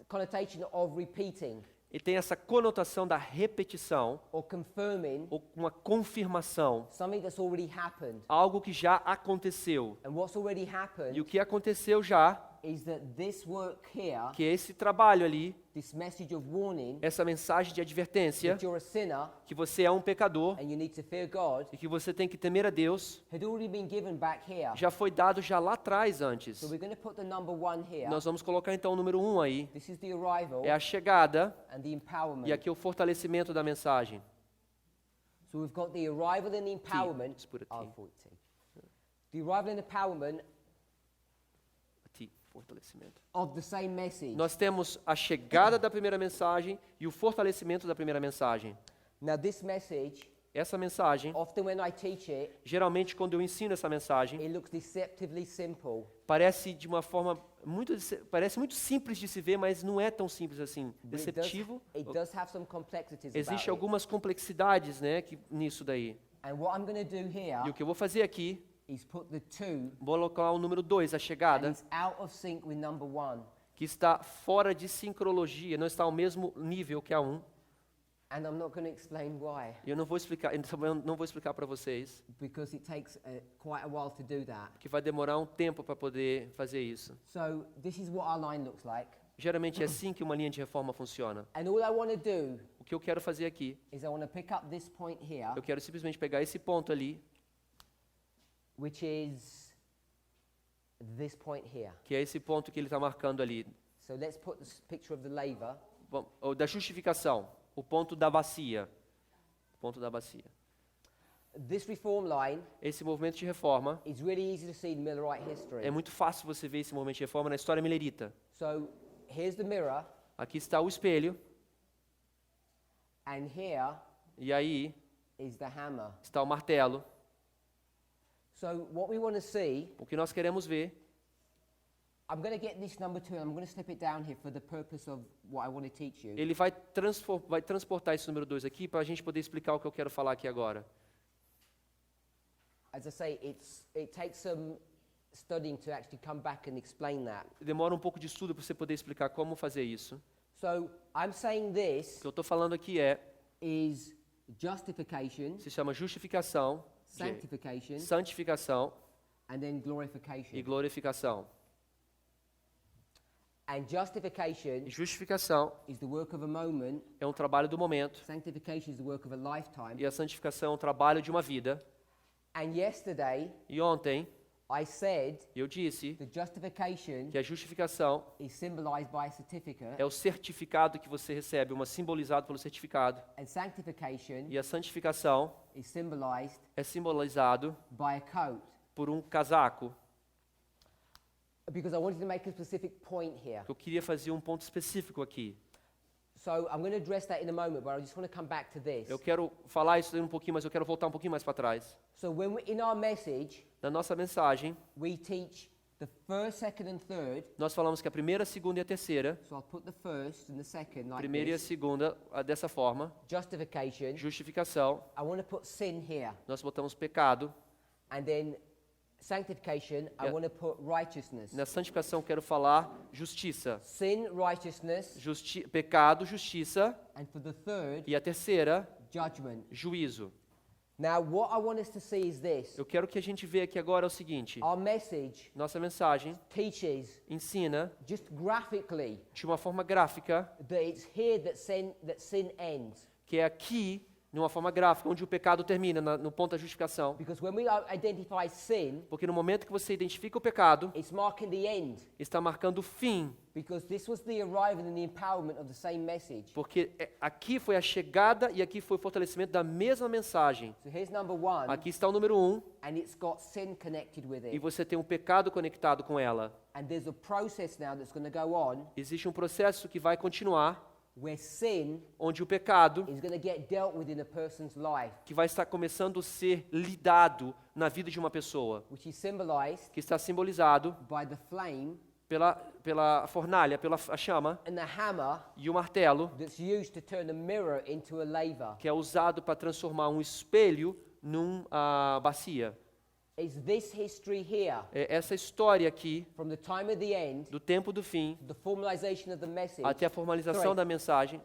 connotation of repeating e tem essa conotação da repetição or confirming ou uma confirmação, something that's already happened. algo que já aconteceu. And what's already E o happened que aconteceu já, is that this work here, que esse trabalho ali, this message of warning essa mensagem de advertência, that you're a sinner que você é um pecador and you need to fear God, e que você tem que temer a Deus, had already been given back here. já foi dado já lá atrás antes. So we're going to put the number 1 here. Nós vamos colocar então o número 1 aí, This is the arrival é a chegada, and the empowerment. e aqui o fortalecimento da mensagem. So we've got the arrival and the empowerment. Let's put a T. Oh, 14. The arrival and empowerment Fortalecimento. of the same message. Nós temos a chegada da primeira mensagem e o fortalecimento da primeira mensagem. Now this message, Essa mensagem, often when I teach it, geralmente quando eu ensino essa mensagem, it looks deceptively simple. parece de uma forma parece muito simples de se ver, mas não é tão simples assim. But Deceptivo. it does have some complexities Existem about it. algumas complexidades, né, nisso daí. And what I'm going to do here E o que eu vou fazer aqui, is put the 2 vou colocar o número 2, a and chegada, it's out of sync with number 1. que está fora de sincrologia, não está ao mesmo nível que a 1. And I'm not going to explain why, E eu não vou explicar para vocês, because it takes quite a while to do that. porque vai demorar um tempo para poder fazer isso. So this is what our line looks like. Geralmente é assim que uma linha de reforma funciona. And all I want to do O que eu quero fazer aqui, is I want to pick up this point here, eu quero simplesmente pegar esse ponto ali, which is this point here. que é esse ponto que ele está marcando ali, So let's put this picture of the laver. ou da justificação, o ponto da bacia. O ponto da bacia. This reform line Esse movimento de reforma, is really easy to see in Millerite history. é muito fácil você ver esse movimento de reforma na história milerita. So here's the mirror, Aqui está o espelho, and here e aí is the hammer. está o martelo. So what we want to see, O que nós queremos ver, I'm going to get this number 2 and I'm going to slip it down here for the purpose of what I want to teach you. ele vai transportar esse número 2 aqui para a gente poder explicar o que eu quero falar aqui agora. As I say, it takes some studying to actually come back and explain that. Demora um pouco de estudo para você poder explicar como fazer isso. So I'm saying O this que eu estou falando aqui is justification, se chama justificação, sanctification, santificação and then glorification. e glorificação. And justification E justificação is the work of a moment, é um trabalho do momento, sanctification is the work of a lifetime. e a santificação é um trabalho de uma vida. And yesterday E ontem I said eu disse the justification que a justificação is symbolized by a certificate, é o certificado que você recebe, simbolizado pelo certificado. and sanctification E a santificação is symbolized é simbolizado by a coat. por um casaco. Because I wanted to make a specific point here. Eu queria fazer um ponto específico aqui. So I'm going to address that in a moment, but I just want to come back to this. Eu quero falar isso um pouquinho, mas eu quero voltar um pouquinho mais para trás. So in our message, Na nossa mensagem, we teach the first, second, and third. nós falamos que a primeira, a segunda e a terceira, So I'll put the first and the second a like primeira e a this. segunda, dessa forma. Justification. Justificação, I want to put sin here. nós botamos pecado. And then sanctification, I Yeah. want to put righteousness. Na santificação, quero falar justiça. Sin, righteousness, Pecado, justiça. and for the third, E a terceira, judgment. juízo. Now, what I want us to see is this. Eu quero que a gente veja aqui agora é o seguinte. Our message Nossa mensagem teaches ensina just graphically de uma forma gráfica, that it's here that sin ends. que é aqui, de uma forma gráfica, onde o pecado termina, no ponto da justificação. Because when we identify sin, Porque no momento que você identifica o pecado, it's marking the end. está marcando o fim. Because this was the arrival and the empowerment of the same message. Porque aqui foi a chegada e aqui foi o fortalecimento da mesma mensagem. So here's number 1, Aqui está o número 1, and it's got sin connected with e it. você tem um pecado conectado com ela. And there's a process now that's going to go on Existe um processo que vai continuar, where sin onde o pecado, is going to get dealt with in a person's life, que vai estar começando a ser lidado na vida de uma pessoa, which is symbolized que está simbolizado by the flame pela fornalha, pela a chama, and the hammer e o martelo, that's used to turn a mirror into a laver. que é usado para transformar um espelho numa bacia. Is this history here, É essa história aqui, from the time of the end, do tempo do fim, the formalization of the message, até a formalização Sorry. da mensagem,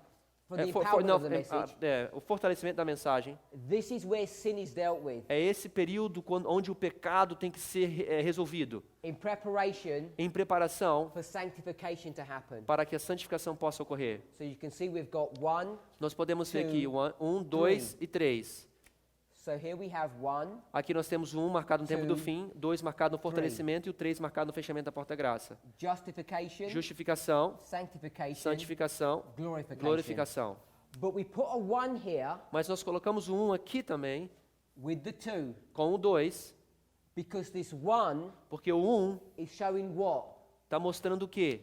for the empowerment of the message, o fortalecimento da mensagem, this is where sin is dealt with. é esse período onde o pecado tem que ser resolvido, In preparation em preparação for sanctification to happen. para que a santificação possa ocorrer. So you can see we've got 1. Nós podemos ver Two, aqui 1, 2 e 3. So here we have 1, Aqui nós temos o 1 marcado no tempo do Two, fim, 2 marcado no fortalecimento e o 3 marcado no fechamento da porta da graça. justification, Justificação, sanctification, santificação, glorification. glorificação. But we put a 1 here Mas nós colocamos o 1 aqui também, with the 2, com o 2, because this 1 porque o 1 is showing what? está mostrando o quê?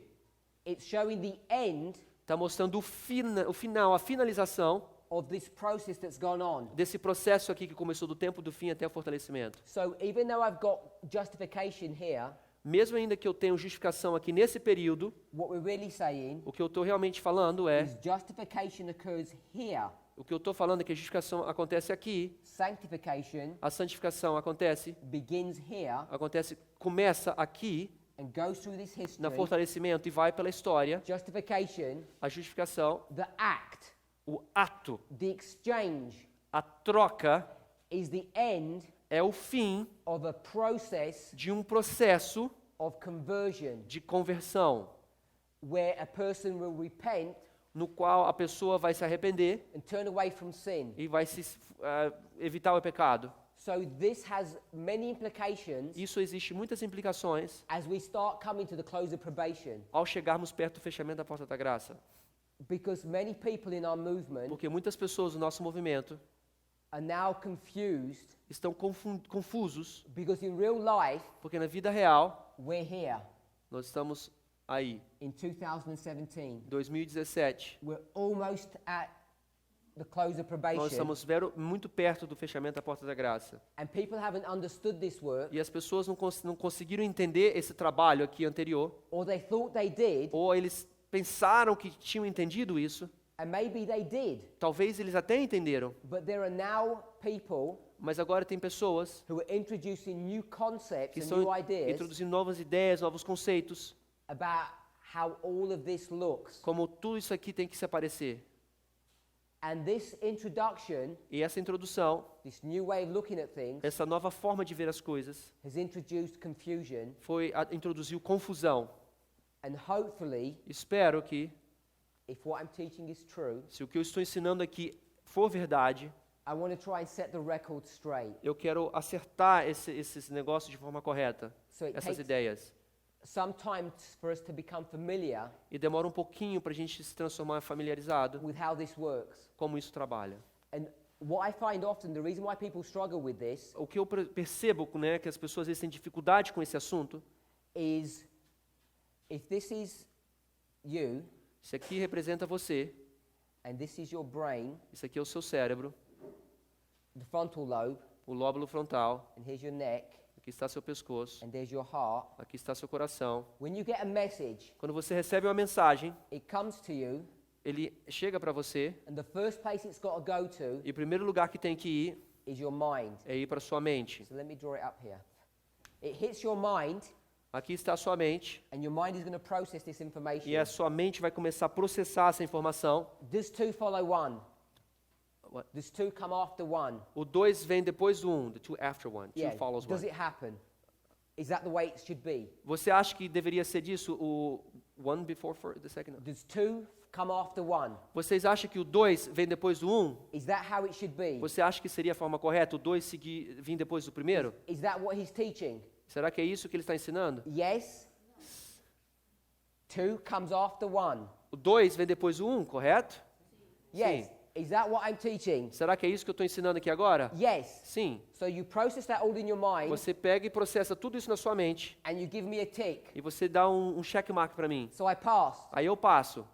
It's showing the end Está mostrando o final, a finalização of this process that's gone on. desse processo aqui que começou do tempo do fim até o fortalecimento. So even though I've got justification here, Mesmo ainda que eu tenha justificação aqui nesse período, what we're really saying o que eu estou realmente falando é, is justification occurs here, o que eu estou falando é que a justificação acontece aqui, sanctification a santificação acontece, begins here começa aqui, and goes through this no history. fortalecimento e vai pela história, Justification, a justificação, the act, o ato, the exchange a troca is the end é o fim of a process de um processo of conversion de conversão, where a person will repent no qual a pessoa vai se arrepender and turn away from sin. e vai evitar o pecado. So this has many implications Isso existe muitas implicações as we start coming to the close of probation, ao chegarmos perto do fechamento da porta da graça. because many people in our movement Porque muitas pessoas do nosso movimento are now confused, estão confusos, because in real life porque na vida real we're here nós estamos aí, in 2017. 2017. We're almost at the close of Nós probation, estamos muito perto do fechamento da porta da graça. and people haven't understood this work, E as pessoas não conseguiram entender esse trabalho aqui anterior, or they thought they did, ou eles pensaram que tinham entendido isso. and maybe they did, Talvez eles até entenderam, but there are now people mas agora tem pessoas who are introducing new concepts que and estão new ideas introduzindo novas ideias, novos conceitos, about how all of this looks. como tudo isso aqui tem que se aparecer. And this introduction, E essa introdução, this new way of looking at things, essa nova forma de ver as coisas, has introduced confusion, introduziu confusão. and hopefully, Espero que, if what I'm teaching is true, se o que eu estou ensinando aqui for verdade, I want to try and set the record straight. eu quero acertar esses negócios de forma correta, So it essas takes ideias. some time for us to become familiar E demora um pouquinho para a gente se transformar familiarizado with how this works. como isso trabalha. And what I find often, the reason why people struggle with this O que eu percebo, né, que as pessoas às vezes têm dificuldade com esse assunto, is, if this is you, isso aqui representa você, and this is your brain, isso aqui é o seu cérebro, the frontal lobe, o lóbulo frontal, and here's your neck, aqui está seu pescoço, and there's your heart. aqui está seu coração. When you get a message, Quando você recebe uma mensagem, it comes to you, ele chega para você, and the first place it's got to go to e o primeiro lugar que tem que ir is your mind. é ir para sua mente. So let me draw it up here. It hits your mind, Aqui está a sua mente, and your mind is going to process this information. e a sua mente vai começar a processar essa informação. Does two follow one? What? Does 2 come after 1? O 2 vem depois do 1. The 2 after 1. 2 follows 1. Does it happen? Is that the way it should be? Você acha que deveria ser disso o 1 before for the second? Does 2 come after 1? Vocês acham que o 2 vem depois do 1? Is that how it should be? Você acha que seria a forma correta, o 2 vir depois do primeiro? Is that what he's teaching? Será que é isso que ele está ensinando? Yes. 2 comes after 1. O 2 vem depois do 1, correto? Yes. Sim. Is that what I'm teaching? Será que é isso que eu estou ensinando aqui agora? Yes. Sim. So you process that all in your mind Você pega e processa tudo isso na sua mente and you give me a tick. e você dá um checkmark para mim. So I pass. Aí eu passo.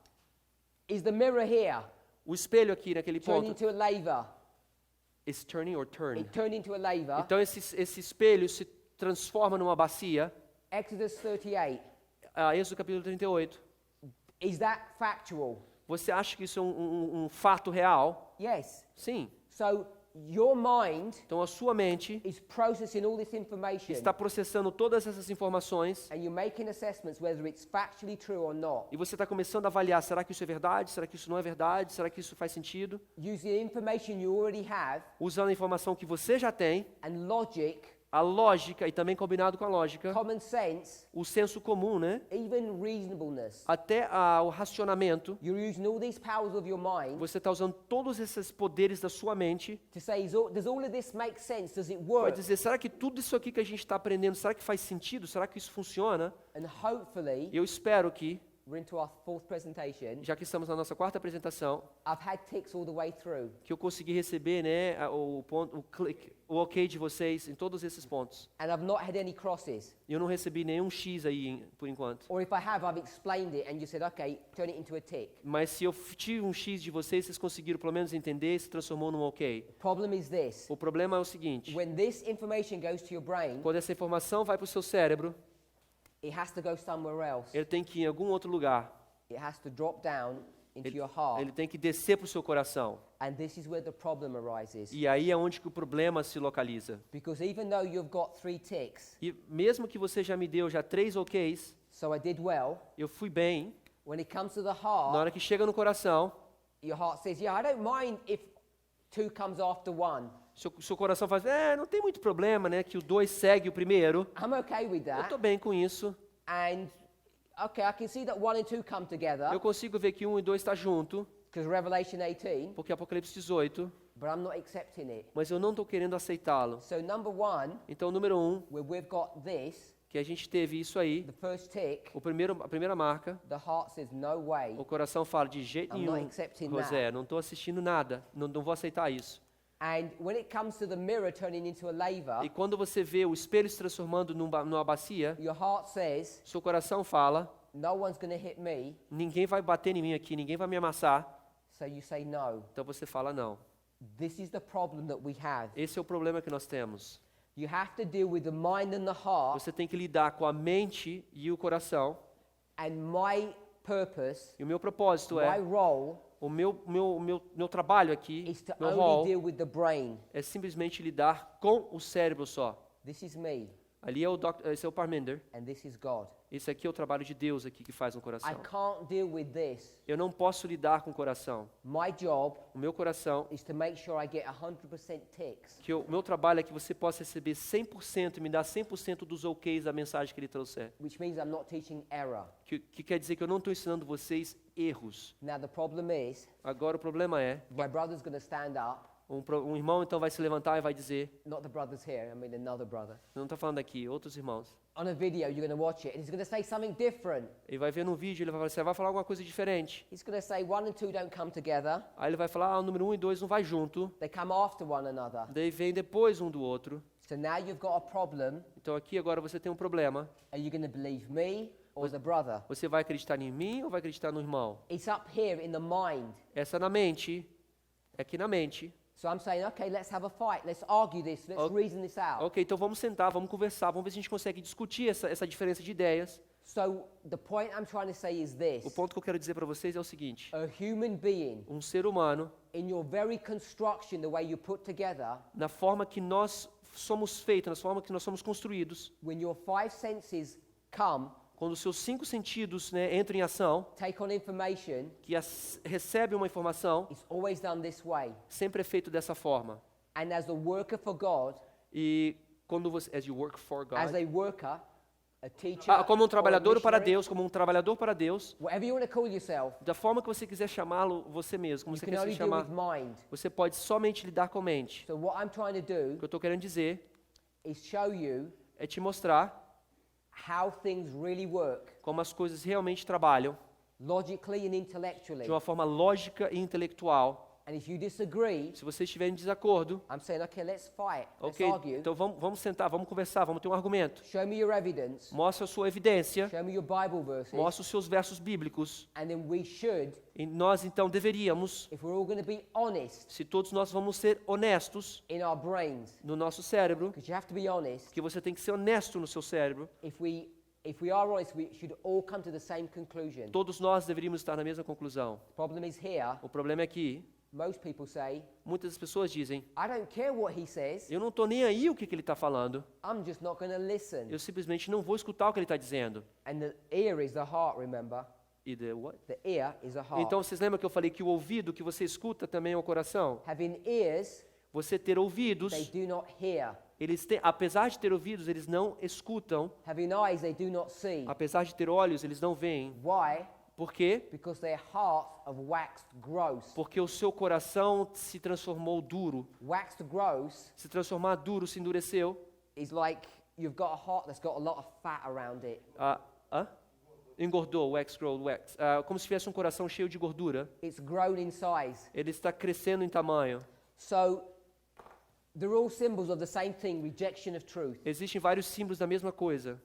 Is the mirror here O espelho aqui naquele turned ponto. into a laver? Is turning or turn? It turned into a laver. Então esse espelho se transforma numa bacia. Exodus 38. Êxodo capítulo 38. Is that factual? Você acha que isso é um fato real? Yes. Sim. So your mind Então a sua mente is processing all this information está processando todas essas informações and you're making assessments whether it's factually true or not. e você está começando a avaliar, será que isso é verdade? Será que isso não é verdade? Será que isso faz sentido? Using the information you already have Usando a informação que você já tem, and logic, a lógica e também combinado com a lógica, common sense, o senso comum, né? even reasonableness. Até o racionamento. You're using all these powers of your mind Você está usando todos esses poderes da sua mente to say, does all of this make sense? Does it para work? dizer, será que tudo isso aqui que a gente está aprendendo, será que faz sentido? Será que isso funciona? And hopefully, Eu espero que, we're into our 4th presentation, já que estamos na nossa 4ª apresentação, I've had ticks all the way through. que eu consegui receber, né, o ok de vocês em todos esses pontos. And I've not had any crosses. Eu não recebi nenhum X aí, por enquanto. Or if I have, I've explained it and you said, okay, turn it into a tick. Mas se eu tive um X de vocês, vocês conseguiram pelo menos entender e se transformou num ok. The problem is this. O problema é o seguinte, When this information goes to your brain, quando essa informação vai para o seu cérebro, it has to go somewhere else. ele tem que ir em algum outro lugar. It has to drop down into your heart. Ele tem que descer para o seu coração. And this is where the problem arises. E aí é onde que o problema se localiza. Because even though you've got 3 ticks, E mesmo que você já me deu 3 OKs, so I did well, eu fui bem. when it comes to the Na heart, hora que chega no coração, your heart says, yeah, I don't mind if 2 comes after 1. seu coração faz, não tem muito problema, né, que o 2 segue o primeiro. I'm okay with Eu that. estou bem com isso. And okay, I can see that 1 and 2 come together Eu consigo ver que 1 e 2 está junto, because Revelation 18, porque Apocalipse 18, but I'm not accepting it. mas eu não estou querendo aceitá-lo. So number 1, Então, número 1, where we've got this, que a gente teve isso aí, the first tick, a primeira marca, the heart says, no way. o coração fala, de jeito I'm nenhum, not accepting José, não estou assistindo nada, não vou aceitar isso. And when it comes to the mirror turning into a laver, E quando você vê o espelho se transformando numa bacia, your heart says, seu coração fala, no one's going to hit me. ninguém vai bater em mim aqui, ninguém vai me amassar. So you say no. Então você fala, não. This is the problem that we have. Esse é o problema que nós temos. You have to deal with the mind and the heart, Você tem que lidar com a mente e o coração. and my purpose, E o meu propósito my é, role o meu trabalho aqui, is to meu only rol, deal with the brain. é simplesmente lidar com o cérebro só. This is me, Ali esse é o Parminder. and this is God. Esse aqui é o trabalho de Deus aqui que faz no I coração. can't deal with this. Eu não posso lidar com o coração. My job O meu coração, is to make sure I get 100% ticks. que o meu trabalho é que você possa receber 100% e me dar 100% dos OKs da mensagem que ele trouxer. Which means I'm not teaching error. Que quer dizer que eu não estou ensinando vocês erros. Now the problem is, Agora o problema é, my brother's going to stand up. um irmão então vai se levantar e vai dizer, Not the brothers here, I mean another brother. não está falando aqui, outros irmãos. On a video, you're going to watch it, and he's going to say something different. Ele vai ver no vídeo, ele vai falar, você vai falar alguma coisa diferente. He's going to say 1 and 2 don't come together. Aí ele vai falar, o número 1 e 2 não vai junto. They come after one another. Daí vem depois um do outro. So now you've got a problem. Então aqui agora você tem um problema. Are you going to believe me or the brother? Você vai acreditar em mim ou vai acreditar no irmão? It's up here in the mind. Essa na mente, é aqui na mente. So I'm saying, okay, let's have a fight. Let's argue this. Let's Ok. reason this out. Ok, então vamos sentar, vamos conversar, vamos ver se a gente consegue discutir essa diferença de ideias. So the point I'm trying to say is this. O ponto que eu quero dizer para vocês é o seguinte. A human being, Um ser humano, in your very construction, the way you put together, na forma que nós somos feitos, na forma que nós somos construídos, when your 5 senses come, quando os seus 5 sentidos, né, entram em ação, take on information, que recebe uma informação, it's always done this way. sempre é feito dessa forma. And as a worker for God, E quando você, as you work for God, as a worker, a teacher, como um trabalhador or a para missionary, Deus, como um trabalhador para Deus, whatever you want to call yourself, da forma que você quiser chamá-lo você mesmo, como you você can quiser only se deal chamar, with mind. você pode somente lidar com a mente. So what I'm trying to O do que eu estou querendo dizer is show you é te mostrar how things really work, como as coisas realmente trabalham, logically and intellectually. de uma forma lógica e intelectual. And if you disagree, Se você estiver em desacordo, I'm saying, okay, let's fight, let's ok, argue. então vamos sentar, vamos conversar, vamos ter um argumento. Show me your evidence, Mostra a sua evidência, show me your Bible verses, mostra os seus versos bíblicos. and then we should, E nós então deveríamos, if we're all going to be honest se todos nós vamos ser honestos in our brains, no nosso cérebro, because you have to be honest, porque você tem que ser honesto no seu cérebro, if we are honest, we should all come to the same conclusion. todos nós deveríamos estar na mesma conclusão. The problem is here, O problema é que most people say, muitas pessoas dizem, I don't care what he says, eu não estou nem aí o que ele está falando, I'm just not going to listen. eu simplesmente não vou escutar o que ele está dizendo. And the ear is the heart, remember? E the what? The ear is a heart. Então, vocês lembram que eu falei que o ouvido que você escuta também é o coração? Having ears, Você ter ouvidos, they do not hear. eles têm, apesar de ter ouvidos, eles não escutam. Having eyes, they do not see. Apesar de ter olhos, eles não veem. Why? Por quê? Because their hearts have waxed gross. Porque o seu coração se transformou duro. Waxed gross Se transformar duro, se endureceu. is like you've got a heart that's got a lot of fat around it. Engordou, wax, grow, wax. Como se tivesse um coração cheio de gordura. It's grown in size. Ele está crescendo em tamanho. So they're all symbols of the same thing, rejection of truth. Existem vários símbolos da mesma coisa.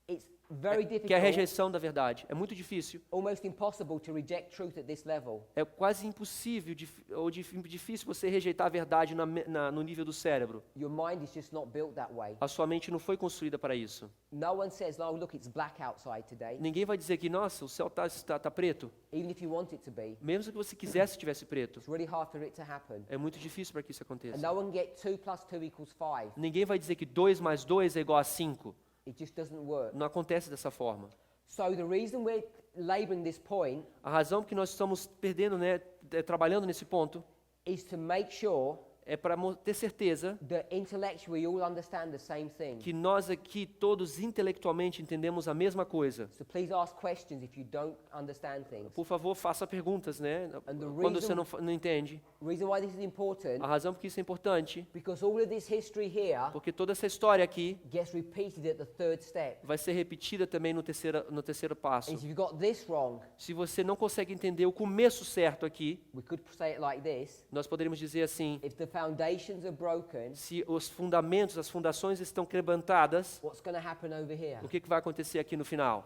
It's very Que é a difficult, rejeição da verdade. É muito difícil. almost impossible to reject truth at this level. É quase impossível ou difícil você rejeitar a verdade no nível do cérebro. Your mind is just not built that way. A sua mente não foi construída para isso. No one says, "Oh, look, it's black outside today," Ninguém vai dizer que, nossa, o céu tá preto. even if you want it to be. Mesmo que você quisesse que tivesse preto. It's really hard for it to happen. É muito difícil para que isso And aconteça. no one get 2 + 2 = 5. Ninguém vai dizer que 2 mais 2 é igual a 5. It just doesn't work. Não acontece dessa forma. So the reason we're laboring this point A razão que nós estamos perdendo, né, trabalhando nesse ponto, is to make sure é para ter certeza that intellectually we all understand the same thing. que nós aqui todos intelectualmente entendemos a mesma coisa. So please ask questions if you don't understand things. Por favor, faça perguntas, né? And the Quando você reason- não entende. The reason why this is important, A razão por que isso é importante, because all of this history here porque toda essa história aqui gets repeated at the 3rd step. vai ser repetida também no terceiro passo. And if you've got this wrong, Se você não consegue entender o começo certo aqui, we could say it like this: nós poderíamos dizer assim: if the foundations are broken, se os fundamentos, as fundações estão quebrantadas, what's going to happen over here? o que vai acontecer aqui no final?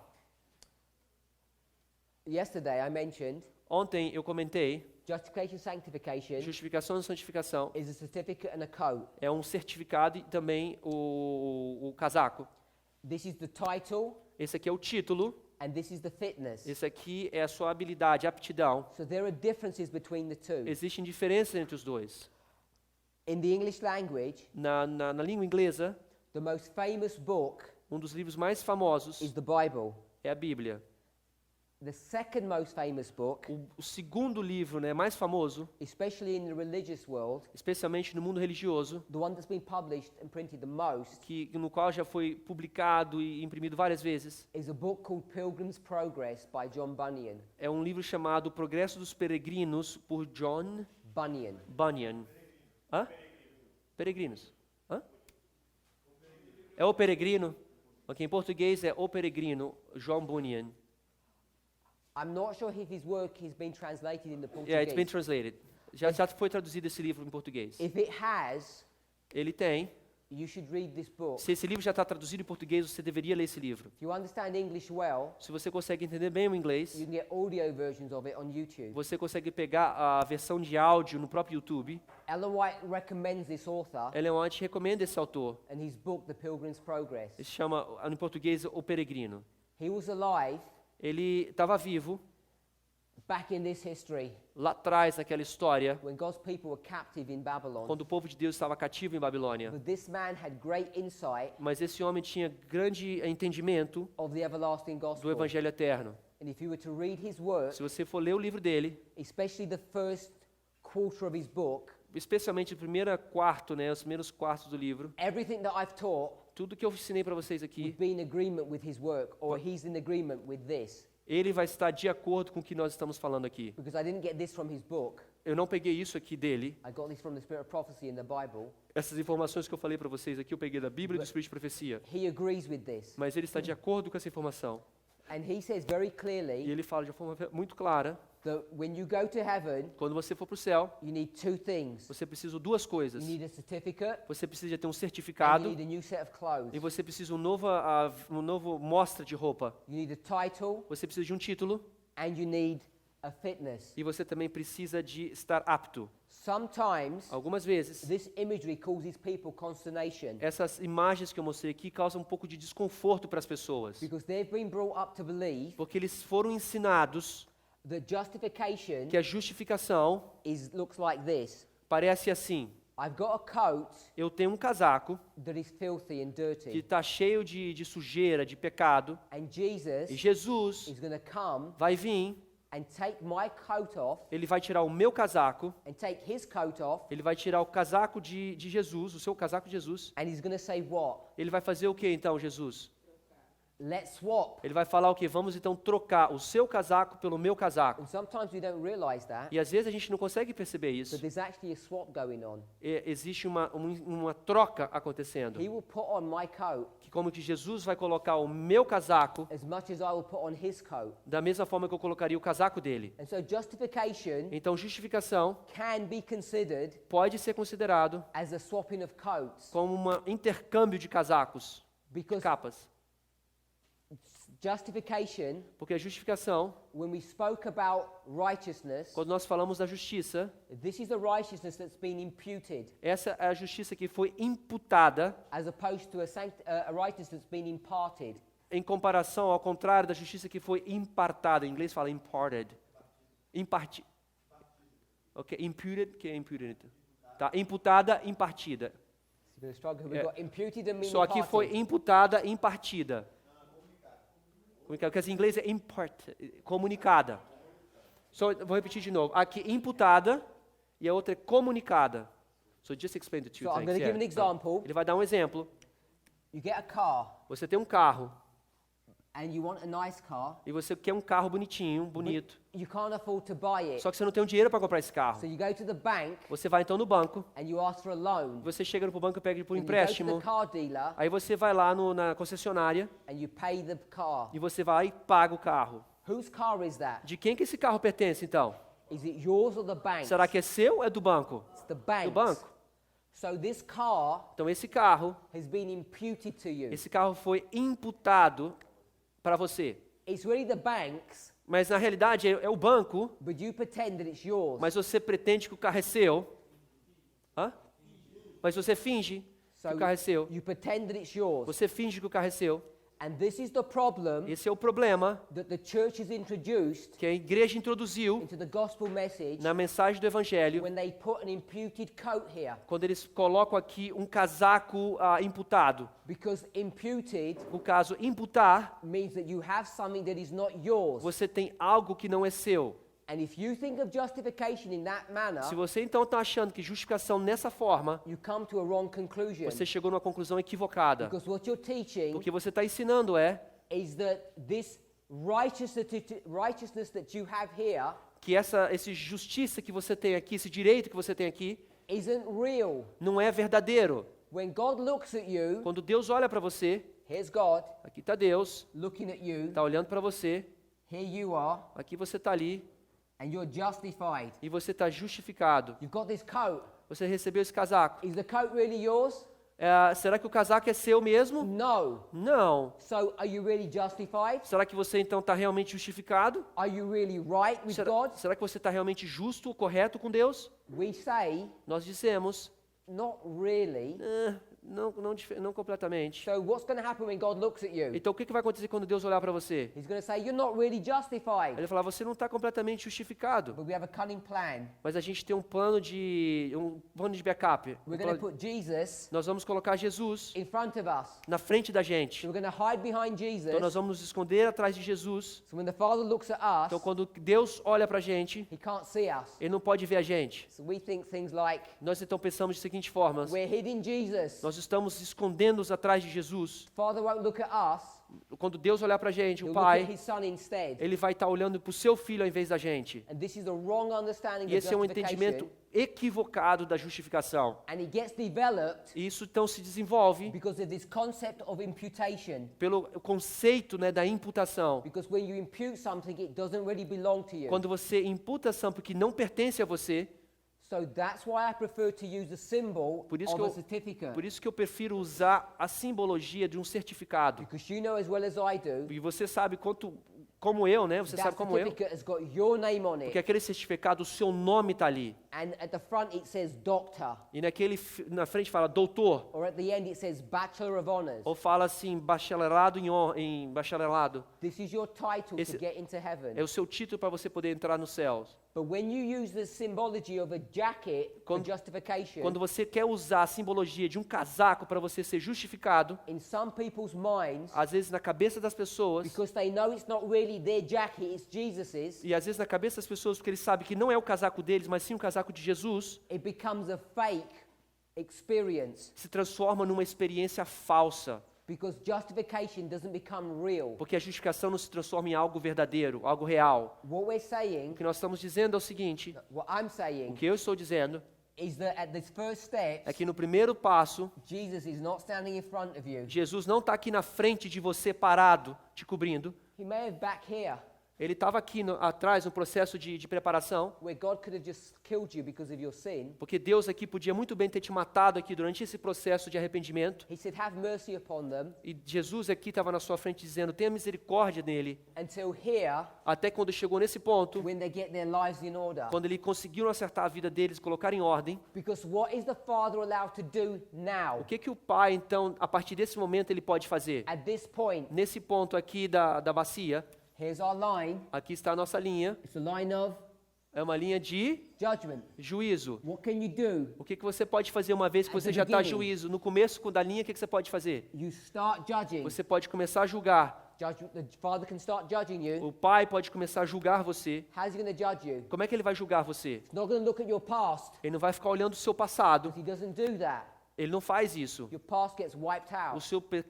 Yesterday I mentioned Ontem eu comentei, justification, sanctification justificação e santificação is a certificate and a coat. é um certificado e também o casaco. This is the title, Esse aqui é o título, and this is the fitness. esse aqui é a sua habilidade, aptidão. So there are differences between the two. Existem diferenças entre os dois. In the English language, Na língua inglesa, the most famous book um dos livros mais famosos is the Bible. é a Bíblia. The second most famous book, O segundo livro, né, mais famoso, especially in the religious world, especialmente no mundo religioso, the one that's been published and printed the most, no qual já foi publicado e imprimido várias vezes, is a book called Pilgrim's Progress by John Bunyan. é um livro chamado Progresso dos Peregrinos, por John Bunyan. Bunyan. Hã? Peregrinos. Hã? É o Peregrino. Ok, em português é o Peregrino, John Bunyan. I'm not sure if his work has been translated into Yeah, it's been Portuguese. translated. Já foi traduzido esse livro em português. If it has, Ele tem. you should read this book. Se esse livro já está traduzido em português, você deveria ler esse livro. If you understand English well, Se você consegue entender bem o inglês, you can get audio versions of it on YouTube. você consegue pegar a versão de áudio no próprio YouTube. Ellen White recommends this author Ellen White recomenda esse autor. and his book, The Pilgrim's Progress. Ele se chama, em português, O Peregrino. He was alive Ele estava vivo back in this history, lá atrás naquela história, when God's people were captive in Babylon, quando o povo de Deus estava cativo em Babilônia. but this man had great insight Mas esse homem tinha grande entendimento of the everlasting do gospel. Evangelho Eterno. And if you were to read his work, Se você for ler o livro dele, especially the first quarter of his book, especialmente o primeiro quarto, né, os primeiros quartos do livro, everything that I've taught tudo que eu ensinei para vocês aqui, would be in agreement with his work, or he's in agreement with this. ele vai estar de acordo com o que nós estamos falando aqui. Because I didn't get this from his book. Eu não peguei isso aqui dele. I got this from the Spirit of Prophecy in the Bible. Essas informações que eu falei para vocês aqui, eu peguei da Bíblia e do Espírito de Profecia. He agrees with this. Mas ele está de acordo com essa informação. And he says very E clearly ele fala de uma forma muito clara, that when you go to heaven, quando você for para o céu, you need two things. você precisa de duas coisas. You need a certificate, Você precisa ter um and certificado you need a new set of clothes. e você precisa um novo mostra de roupa. You need a title, Você precisa de um título and you need a fitness. e você também precisa de estar apto. Sometimes Algumas vezes, this imagery causes people consternation essas imagens que eu mostrei aqui causam um pouco de desconforto para as pessoas, because they've been brought up to believe porque eles foram ensinados that justification que a justificação looks like this. parece assim. I've got a coat Eu tenho um casaco that is filthy and que dirty, está cheio de sujeira, de pecado, and e Jesus Jesus is going to come vai vir, and take my coat off ele vai tirar o meu casaco, and take his coat off, ele vai tirar o casaco de Jesus, o seu casaco de Jesus. and he's going to say what? Ele vai fazer o que então, Jesus? Let's swap. Ele vai falar o que? Vamos então trocar o seu casaco pelo meu casaco. And sometimes we don't realize that, E às vezes a gente não consegue perceber isso. but there's actually a swap going on. Existe uma troca acontecendo. He will put on my coat Que como que Jesus vai colocar o meu casaco as much as I will put on his coat. da mesma forma que eu colocaria o casaco dele. And so justification Então justificação can be considered pode ser considerado as a swapping of coats, como um intercâmbio de casacos, de because capas. justification, Porque a justificação, when we spoke about righteousness, quando nós falamos da justiça, this is the righteousness that's been imputed, essa é a justiça que foi imputada as opposed to a righteousness that's been imparted. em comparação ao contrário da justiça que foi impartada. Em inglês fala imparted. Ok, imputed, que é imputed? Tá, imputada, impartida. It's been a struggle. We've got imputed and Só aqui foi imparted. imputada, impartida. Porque em inglês é comunicada. Vou repetir de novo. Aqui imputada e a outra é comunicada. So just explain the two So I'm things. going to give an example. Ele vai dar um exemplo. You get a car Você tem um carro and you want a nice car, e você quer um carro bonitinho, bonito. you can't afford to buy it. Só que você não tem o dinheiro para comprar esse So carro. you go to the bank Você vai então no banco, and you ask for a loan. você chega no banco e pede por And you go to empréstimo. the car dealer Aí você vai lá na concessionária and you pay the car. e você vai e paga o carro. Whose car is that? De quem que esse carro pertence então? Is it yours or the bank? Será que é seu ou é do banco? It's the bank. Do banco. So this car Então esse carro has been imputed to you. Esse carro foi imputado para você. It's really the bank's, Mas na realidade é o banco, but you pretend that it's yours. mas você pretende que o carro é seu. Hã? Mas você finge que o carro é seu. you pretend that it's yours. Você finge que o carro é seu. And this is the problem Esse é o problema that the church has introduced que a igreja introduziu into the gospel message na mensagem do Evangelho, when they put an imputed coat here. quando eles colocam aqui um casaco imputado. Because imputed No caso, imputar, means that you have something that is not yours. você tem algo que não é seu. And if you think of justification in that manner, Se você então está achando que justificação nessa forma, you come to a wrong conclusion. você chegou numa conclusão equivocada. Because what you're teaching Porque você está ensinando is that this righteousness that you have here que essa justiça que você tem aqui, esse direito que você tem aqui, isn't real. não é verdadeiro. When God looks at you, Quando Deus olha para você, here's God aqui está Deus, looking at you, está olhando para você, here you are, aqui você está ali, and you're justified. e você está justificado. You've got this coat. Você recebeu esse casaco. Is the coat really yours? Será que o casaco é seu mesmo? No. Não. So are you really justified? Será que você então está realmente justificado? Are you really right with God? Será que você está realmente justo, correto com Deus? We say, Nós dizemos, not really. Não completamente. So what's going to happen when God looks at you? Então o que vai acontecer quando Deus olhar para você? He's going to say, you're not really justified. Ele vai falar, você não está completamente justificado. But we have a cunning plan. Mas a gente tem um plano de backup. We're going to put Jesus Nós vamos colocar Jesus in front of us. na frente da So gente. we're going to hide behind Jesus. Então nós vamos nos esconder atrás de Jesus. So when the Father looks at us, Então quando Deus olha para a gente, he can't see us. Ele não pode ver a gente. So we think things like, Nós então pensamos de seguinte forma: we're hiding Jesus. nós estamos escondendo-nos atrás de Jesus. Father won't look at us. Quando Deus olhar para a gente, He'll o look at Pai, his son instead. Ele vai estar olhando para o seu filho ao invés da gente. And this is the wrong understanding E of esse é um entendimento justification. equivocado da justificação. And it gets developed E isso então se desenvolve because of this concept of imputation. pelo conceito, né, da imputação. Because when you impute something, it doesn't really belong to you. Quando você imputa ação porque não pertence a você, So that's why I prefer to use the symbol por isso, of que a eu, certificate. por isso que eu prefiro usar a simbologia de um certificado. Because you know as well as I do, E você sabe como eu, né? Você that sabe como eu. certificate has got your name on Porque it. aquele certificado, o seu nome está ali. And at the front it says doctor. E na frente fala doutor. Or at the end it says Bachelor of Honors. Ou fala assim, bacharelado em bacharelado. This is your title Esse to get into heaven. É o seu título para você poder entrar nos céus. But when you use the symbology of a jacket for justification, Quando você quer usar a simbologia de um casaco para você ser justificado, in some people's minds, às vezes na cabeça das pessoas, because they know it's not really their jacket, it's Jesus's, e às vezes na cabeça das pessoas porque eles sabem que não é o casaco deles, mas sim o casaco de Jesus, it becomes a fake experience. se transforma numa experiência falsa. Because justification doesn't become real. Porque a justificação não se transforma em algo verdadeiro, algo real. What we're saying, O que nós estamos dizendo é o seguinte, what I'm o saying, que eu estou dizendo is that at this first step, é que no primeiro passo, Jesus is not standing in front of you. Jesus não está aqui na frente de você parado, te cobrindo. He may have back here, Ele estava aqui atrás no processo de preparação, where God could have just killed you because of your sin. porque Deus aqui podia muito bem ter te matado aqui durante esse processo de arrependimento. He said, have mercy upon them, E Jesus aqui estava na sua frente dizendo, tenha misericórdia nele. until here, Até quando chegou nesse ponto, when they get their lives in order. quando ele conseguiu acertar a vida deles, colocar em ordem, Because what is the Father allowed to do now? o que o Pai, então, a partir desse momento, ele pode fazer? At this point, Nesse ponto aqui da bacia, here's our line. aqui está a nossa linha, It's a line of é uma linha de judgment. juízo. What can you do? O que você pode fazer uma vez que At você the já está beginning. juízo? No começo da linha, o que você pode fazer? You start judging. Você pode começar a julgar. The Father can start judging you. O Pai pode começar a julgar você. How's he going to judge you? Como é que ele vai julgar você? He's not going to look at your past. Ele não vai ficar olhando o seu passado. He doesn't do that. Ele não faz isso. Your past gets wiped out.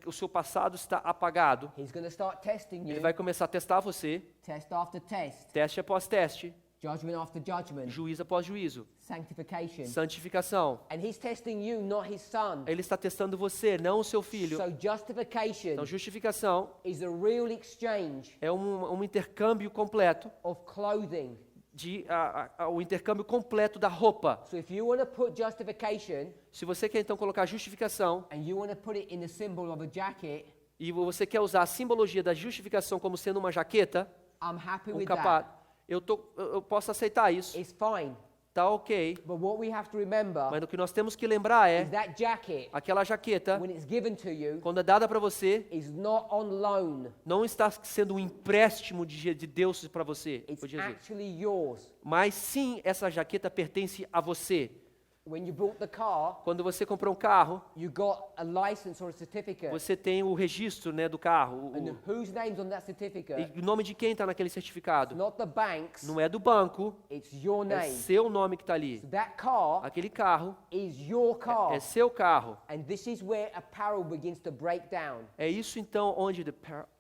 O seu passado está apagado. He's going to start testing Ele you. vai começar a testar você, Test after test. teste após teste, Judgment after judgment. juízo após juízo, Sanctification. santificação. And he's testing you, not his son. Ele está testando você, não o seu filho. So justification Então, justificação is a real exchange é um intercâmbio completo, of clothing. o intercâmbio completo da roupa. So if you want to put justification Se você quer então colocar justificação and you want to put it in the symbol of a jacket, e você quer usar a simbologia da justificação como sendo uma jaqueta, I'm happy um with capaz, that. eu posso aceitar isso, It's fine. tá ok. But what we have to remember Mas o que nós temos que lembrar is é that jacket, aquela jaqueta, when it's given to you, quando é dada para você, is not on loan. não está sendo um empréstimo de Deus para você, It's por Jesus. actually yours. Mas sim, essa jaqueta pertence a você. When you bought the car, Quando você comprou um carro, you got a license or a certificate. você tem o registro, né, do carro. And whose name's on that certificate? E o nome de quem está naquele certificado? Not the bank's, Não é do banco, it's your é name. seu nome que está ali. So that car Aquele carro is your car. é seu carro. And this is where a parable begins to break down. É isso então onde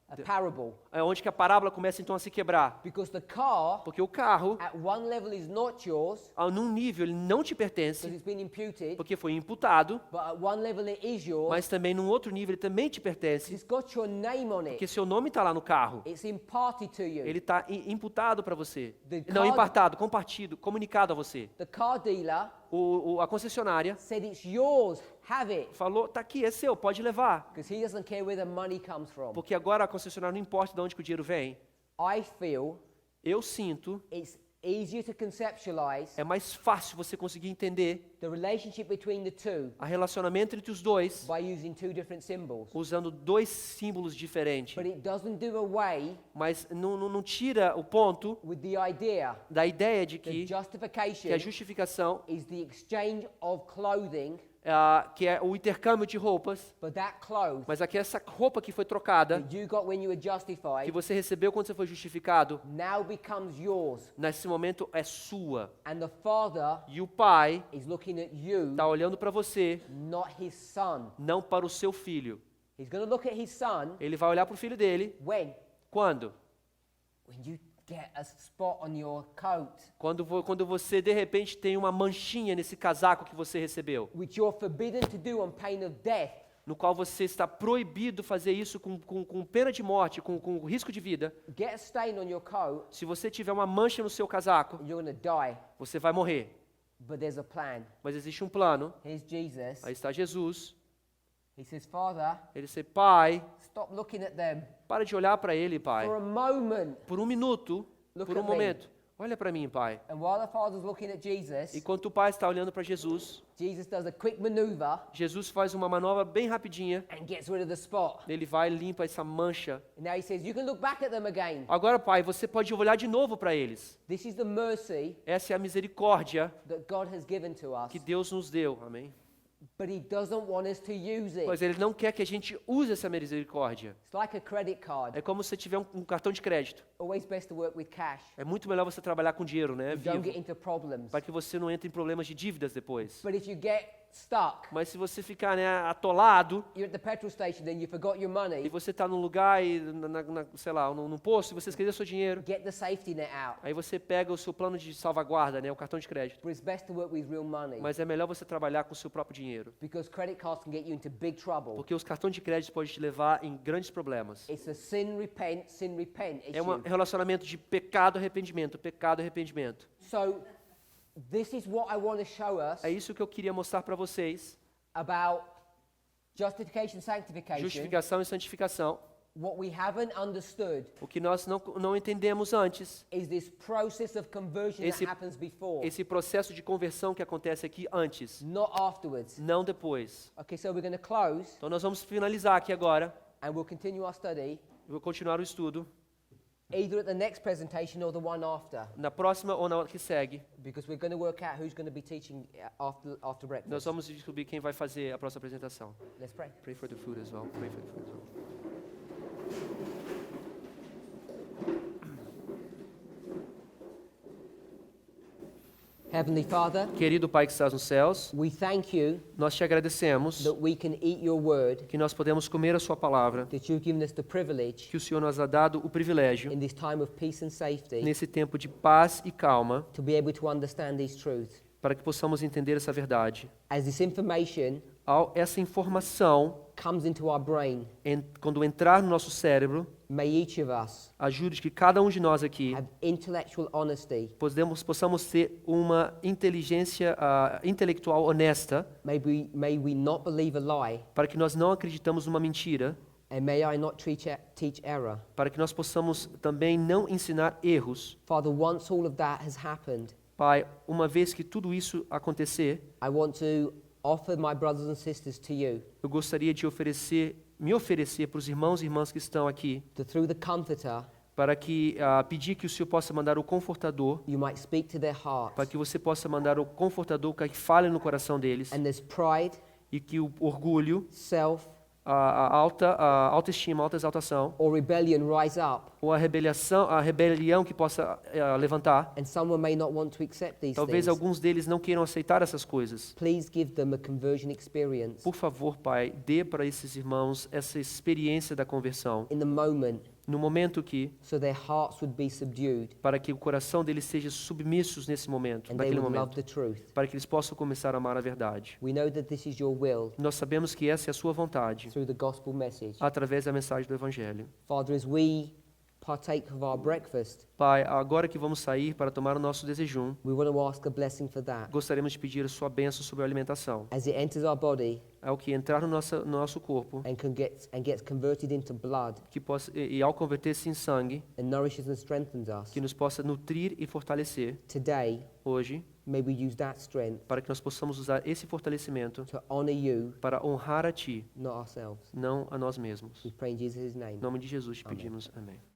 A parable. é onde que a parábola começa então a se quebrar. Because the car, Porque o carro, at one level, is not yours, num nível, ele não te because pertence, it's been imputed. porque foi imputado, But at one level, it is yours, mas também num outro nível ele também te pertence, it's got your name on porque it. seu nome está lá no carro. It's imparted to you. Ele está imputado para você. The Não, car- impartado, compartido, comunicado a você. The car dealer A concessionária said it's yours, have it. falou, tá aqui, é seu, pode levar. Because he doesn't care where the money comes from. Porque agora a concessionária não importa de onde que o dinheiro vem. I feel Eu sinto it's easier to conceptualize é mais fácil você conseguir entender the relationship between the two o relacionamento entre os dois by using two different symbols. usando dois símbolos diferentes. But it doesn't do away Mas não tira o ponto with the idea da ideia de that que justification a justificação, is the exchange of clothing, que é o intercâmbio de roupas, but that clothes mas aqui essa roupa que foi trocada, that you got when you were que justified, você recebeu quando você foi justificado, now becomes yours. nesse momento é sua. And the Father E o Pai is looking at you, está olhando para você, not his son. não para o seu filho. He's going to look at his son Ele vai olhar para o filho dele. when? Quando? When you get a spot on your coat, Quando você, de repente, tem uma manchinha nesse casaco que você recebeu, which you're forbidden to do on pain of death. no qual você está proibido fazer isso com pena de morte, com risco de vida. Get a stain on your coat, Se você tiver uma mancha no seu casaco, and you're going to die. você vai morrer. But there's a plan. Mas existe um plano. Here's Jesus. Aí está Jesus. He says, Father, Ele diz, Pai, stop looking at them para de olhar para ele, Pai. for a moment. Por um minuto, Look por um at me. momento. Olha para mim, Pai. And while the Father's looking at Jesus, Enquanto o Pai está olhando para Jesus, Jesus does a quick maneuver Jesus faz uma manobra bem rapidinha. and gets rid of the spot. Ele vai e limpa essa mancha. And now he says, you can look back at them again. Agora, Pai, você pode olhar de novo para eles. This is the mercy Essa é a misericórdia that God has given to us. que Deus nos deu. Amém? But he doesn't want us to use it. Mas Ele não quer que a gente use essa misericórdia. It's like a credit card. É como se você tiver um cartão de crédito. Always best to work with cash. É muito melhor você trabalhar com dinheiro, né? You don't get Vivo. into problems. Para que você não entre em problemas de dívidas depois. But if you get stuck, Mas se você ficar, né, atolado, you're at the petrol station and you forgot your e money, você está num lugar, e sei lá, num posto, e você esqueceu seu dinheiro, get the safety net out. aí você pega o seu plano de salvaguarda, né, o cartão de crédito. But it's best to work with real money. Mas é melhor você trabalhar com o seu próprio dinheiro. Because credit cards can get you into big trouble. Porque os cartões de crédito podem te levar em grandes problemas. It's a sin, repent É um issue. relacionamento de pecado, arrependimento, pecado, arrependimento. So, this is what I want to show us É isso que eu queria mostrar para vocês. about justification, sanctification. Justificação e santificação. What we haven't understood O que nós não entendemos antes, is this process of conversion Esse- that happens before, esse processo de conversão que acontece aqui antes, not afterwards. não depois. Okay, so we're going to close Então nós vamos finalizar aqui agora. and we'll continue our study Eu vou continuar o estudo either at the next presentation or the one after, na próxima ou na que segue. because we're going to work out who's going to be teaching after Nós breakfast. vamos descobrir quem vai fazer a próxima apresentação. Let's pray. Pray for the food as well. Pray for the food as well. Heavenly Father, Querido Pai que estás nos céus, we thank you nós te agradecemos that we can eat your word, que nós podemos comer a sua palavra, that you've given us the privilege que o Senhor nos ha dado o privilégio, in this time of peace and safety nesse tempo de paz e calma, to be able to understand these truths. para que possamos entender essa verdade. As this information Essa informação, comes into our brain, quando entrar no nosso cérebro, may each of us ajude que cada um de nós aqui have intellectual honesty. possamos ter uma inteligência intelectual honesta, May we not believe a lie, para que nós não acreditamos numa mentira, and may I not teach error. para que nós possamos também não ensinar erros. Father, once all of that has happened, Pai, uma vez que tudo isso acontecer, I want to offer my brothers and sisters to you, eu gostaria de me oferecer para os irmãos e irmãs que estão aqui, that through the Comforter, para que pedir que o Senhor possa mandar o Confortador, you might speak to their hearts. para que você possa mandar o Confortador que fale no coração deles, And there's pride, e que o orgulho, self, a autoestima, a alta exaltação, or rebellion rise up, ou a rebelião que possa levantar. and someone may not want to accept these Talvez things. alguns deles não queiram aceitar essas coisas. Please give them a conversion experience Por favor, Pai, dê para esses irmãos essa experiência da conversão, in the moment, no momento que, so their hearts would be subdued para que o coração deles seja submissos nesse momento, and they naquele would love momento, the truth. para que eles possam começar a amar a verdade. We know that this is your will Nós sabemos que essa é a sua vontade, through the gospel message. através da mensagem do Evangelho. Father, as we partake of our breakfast, Pai, agora que vamos sair para tomar o nosso desejum, we want to ask a blessing for that. gostaríamos de pedir a sua bênção sobre a alimentação. As it enters our body Ao que entrar no nosso corpo, and gets converted into blood que possa, e ao converter-se em sangue, and nourishes and strengthens us, que nos possa nutrir e fortalecer today, hoje, may we use that strength para que nós possamos usar esse fortalecimento to honor you, para honrar a Ti, not ourselves. não a nós mesmos. We pray in Jesus' name. Em nome de Jesus te Amém. pedimos. Amém.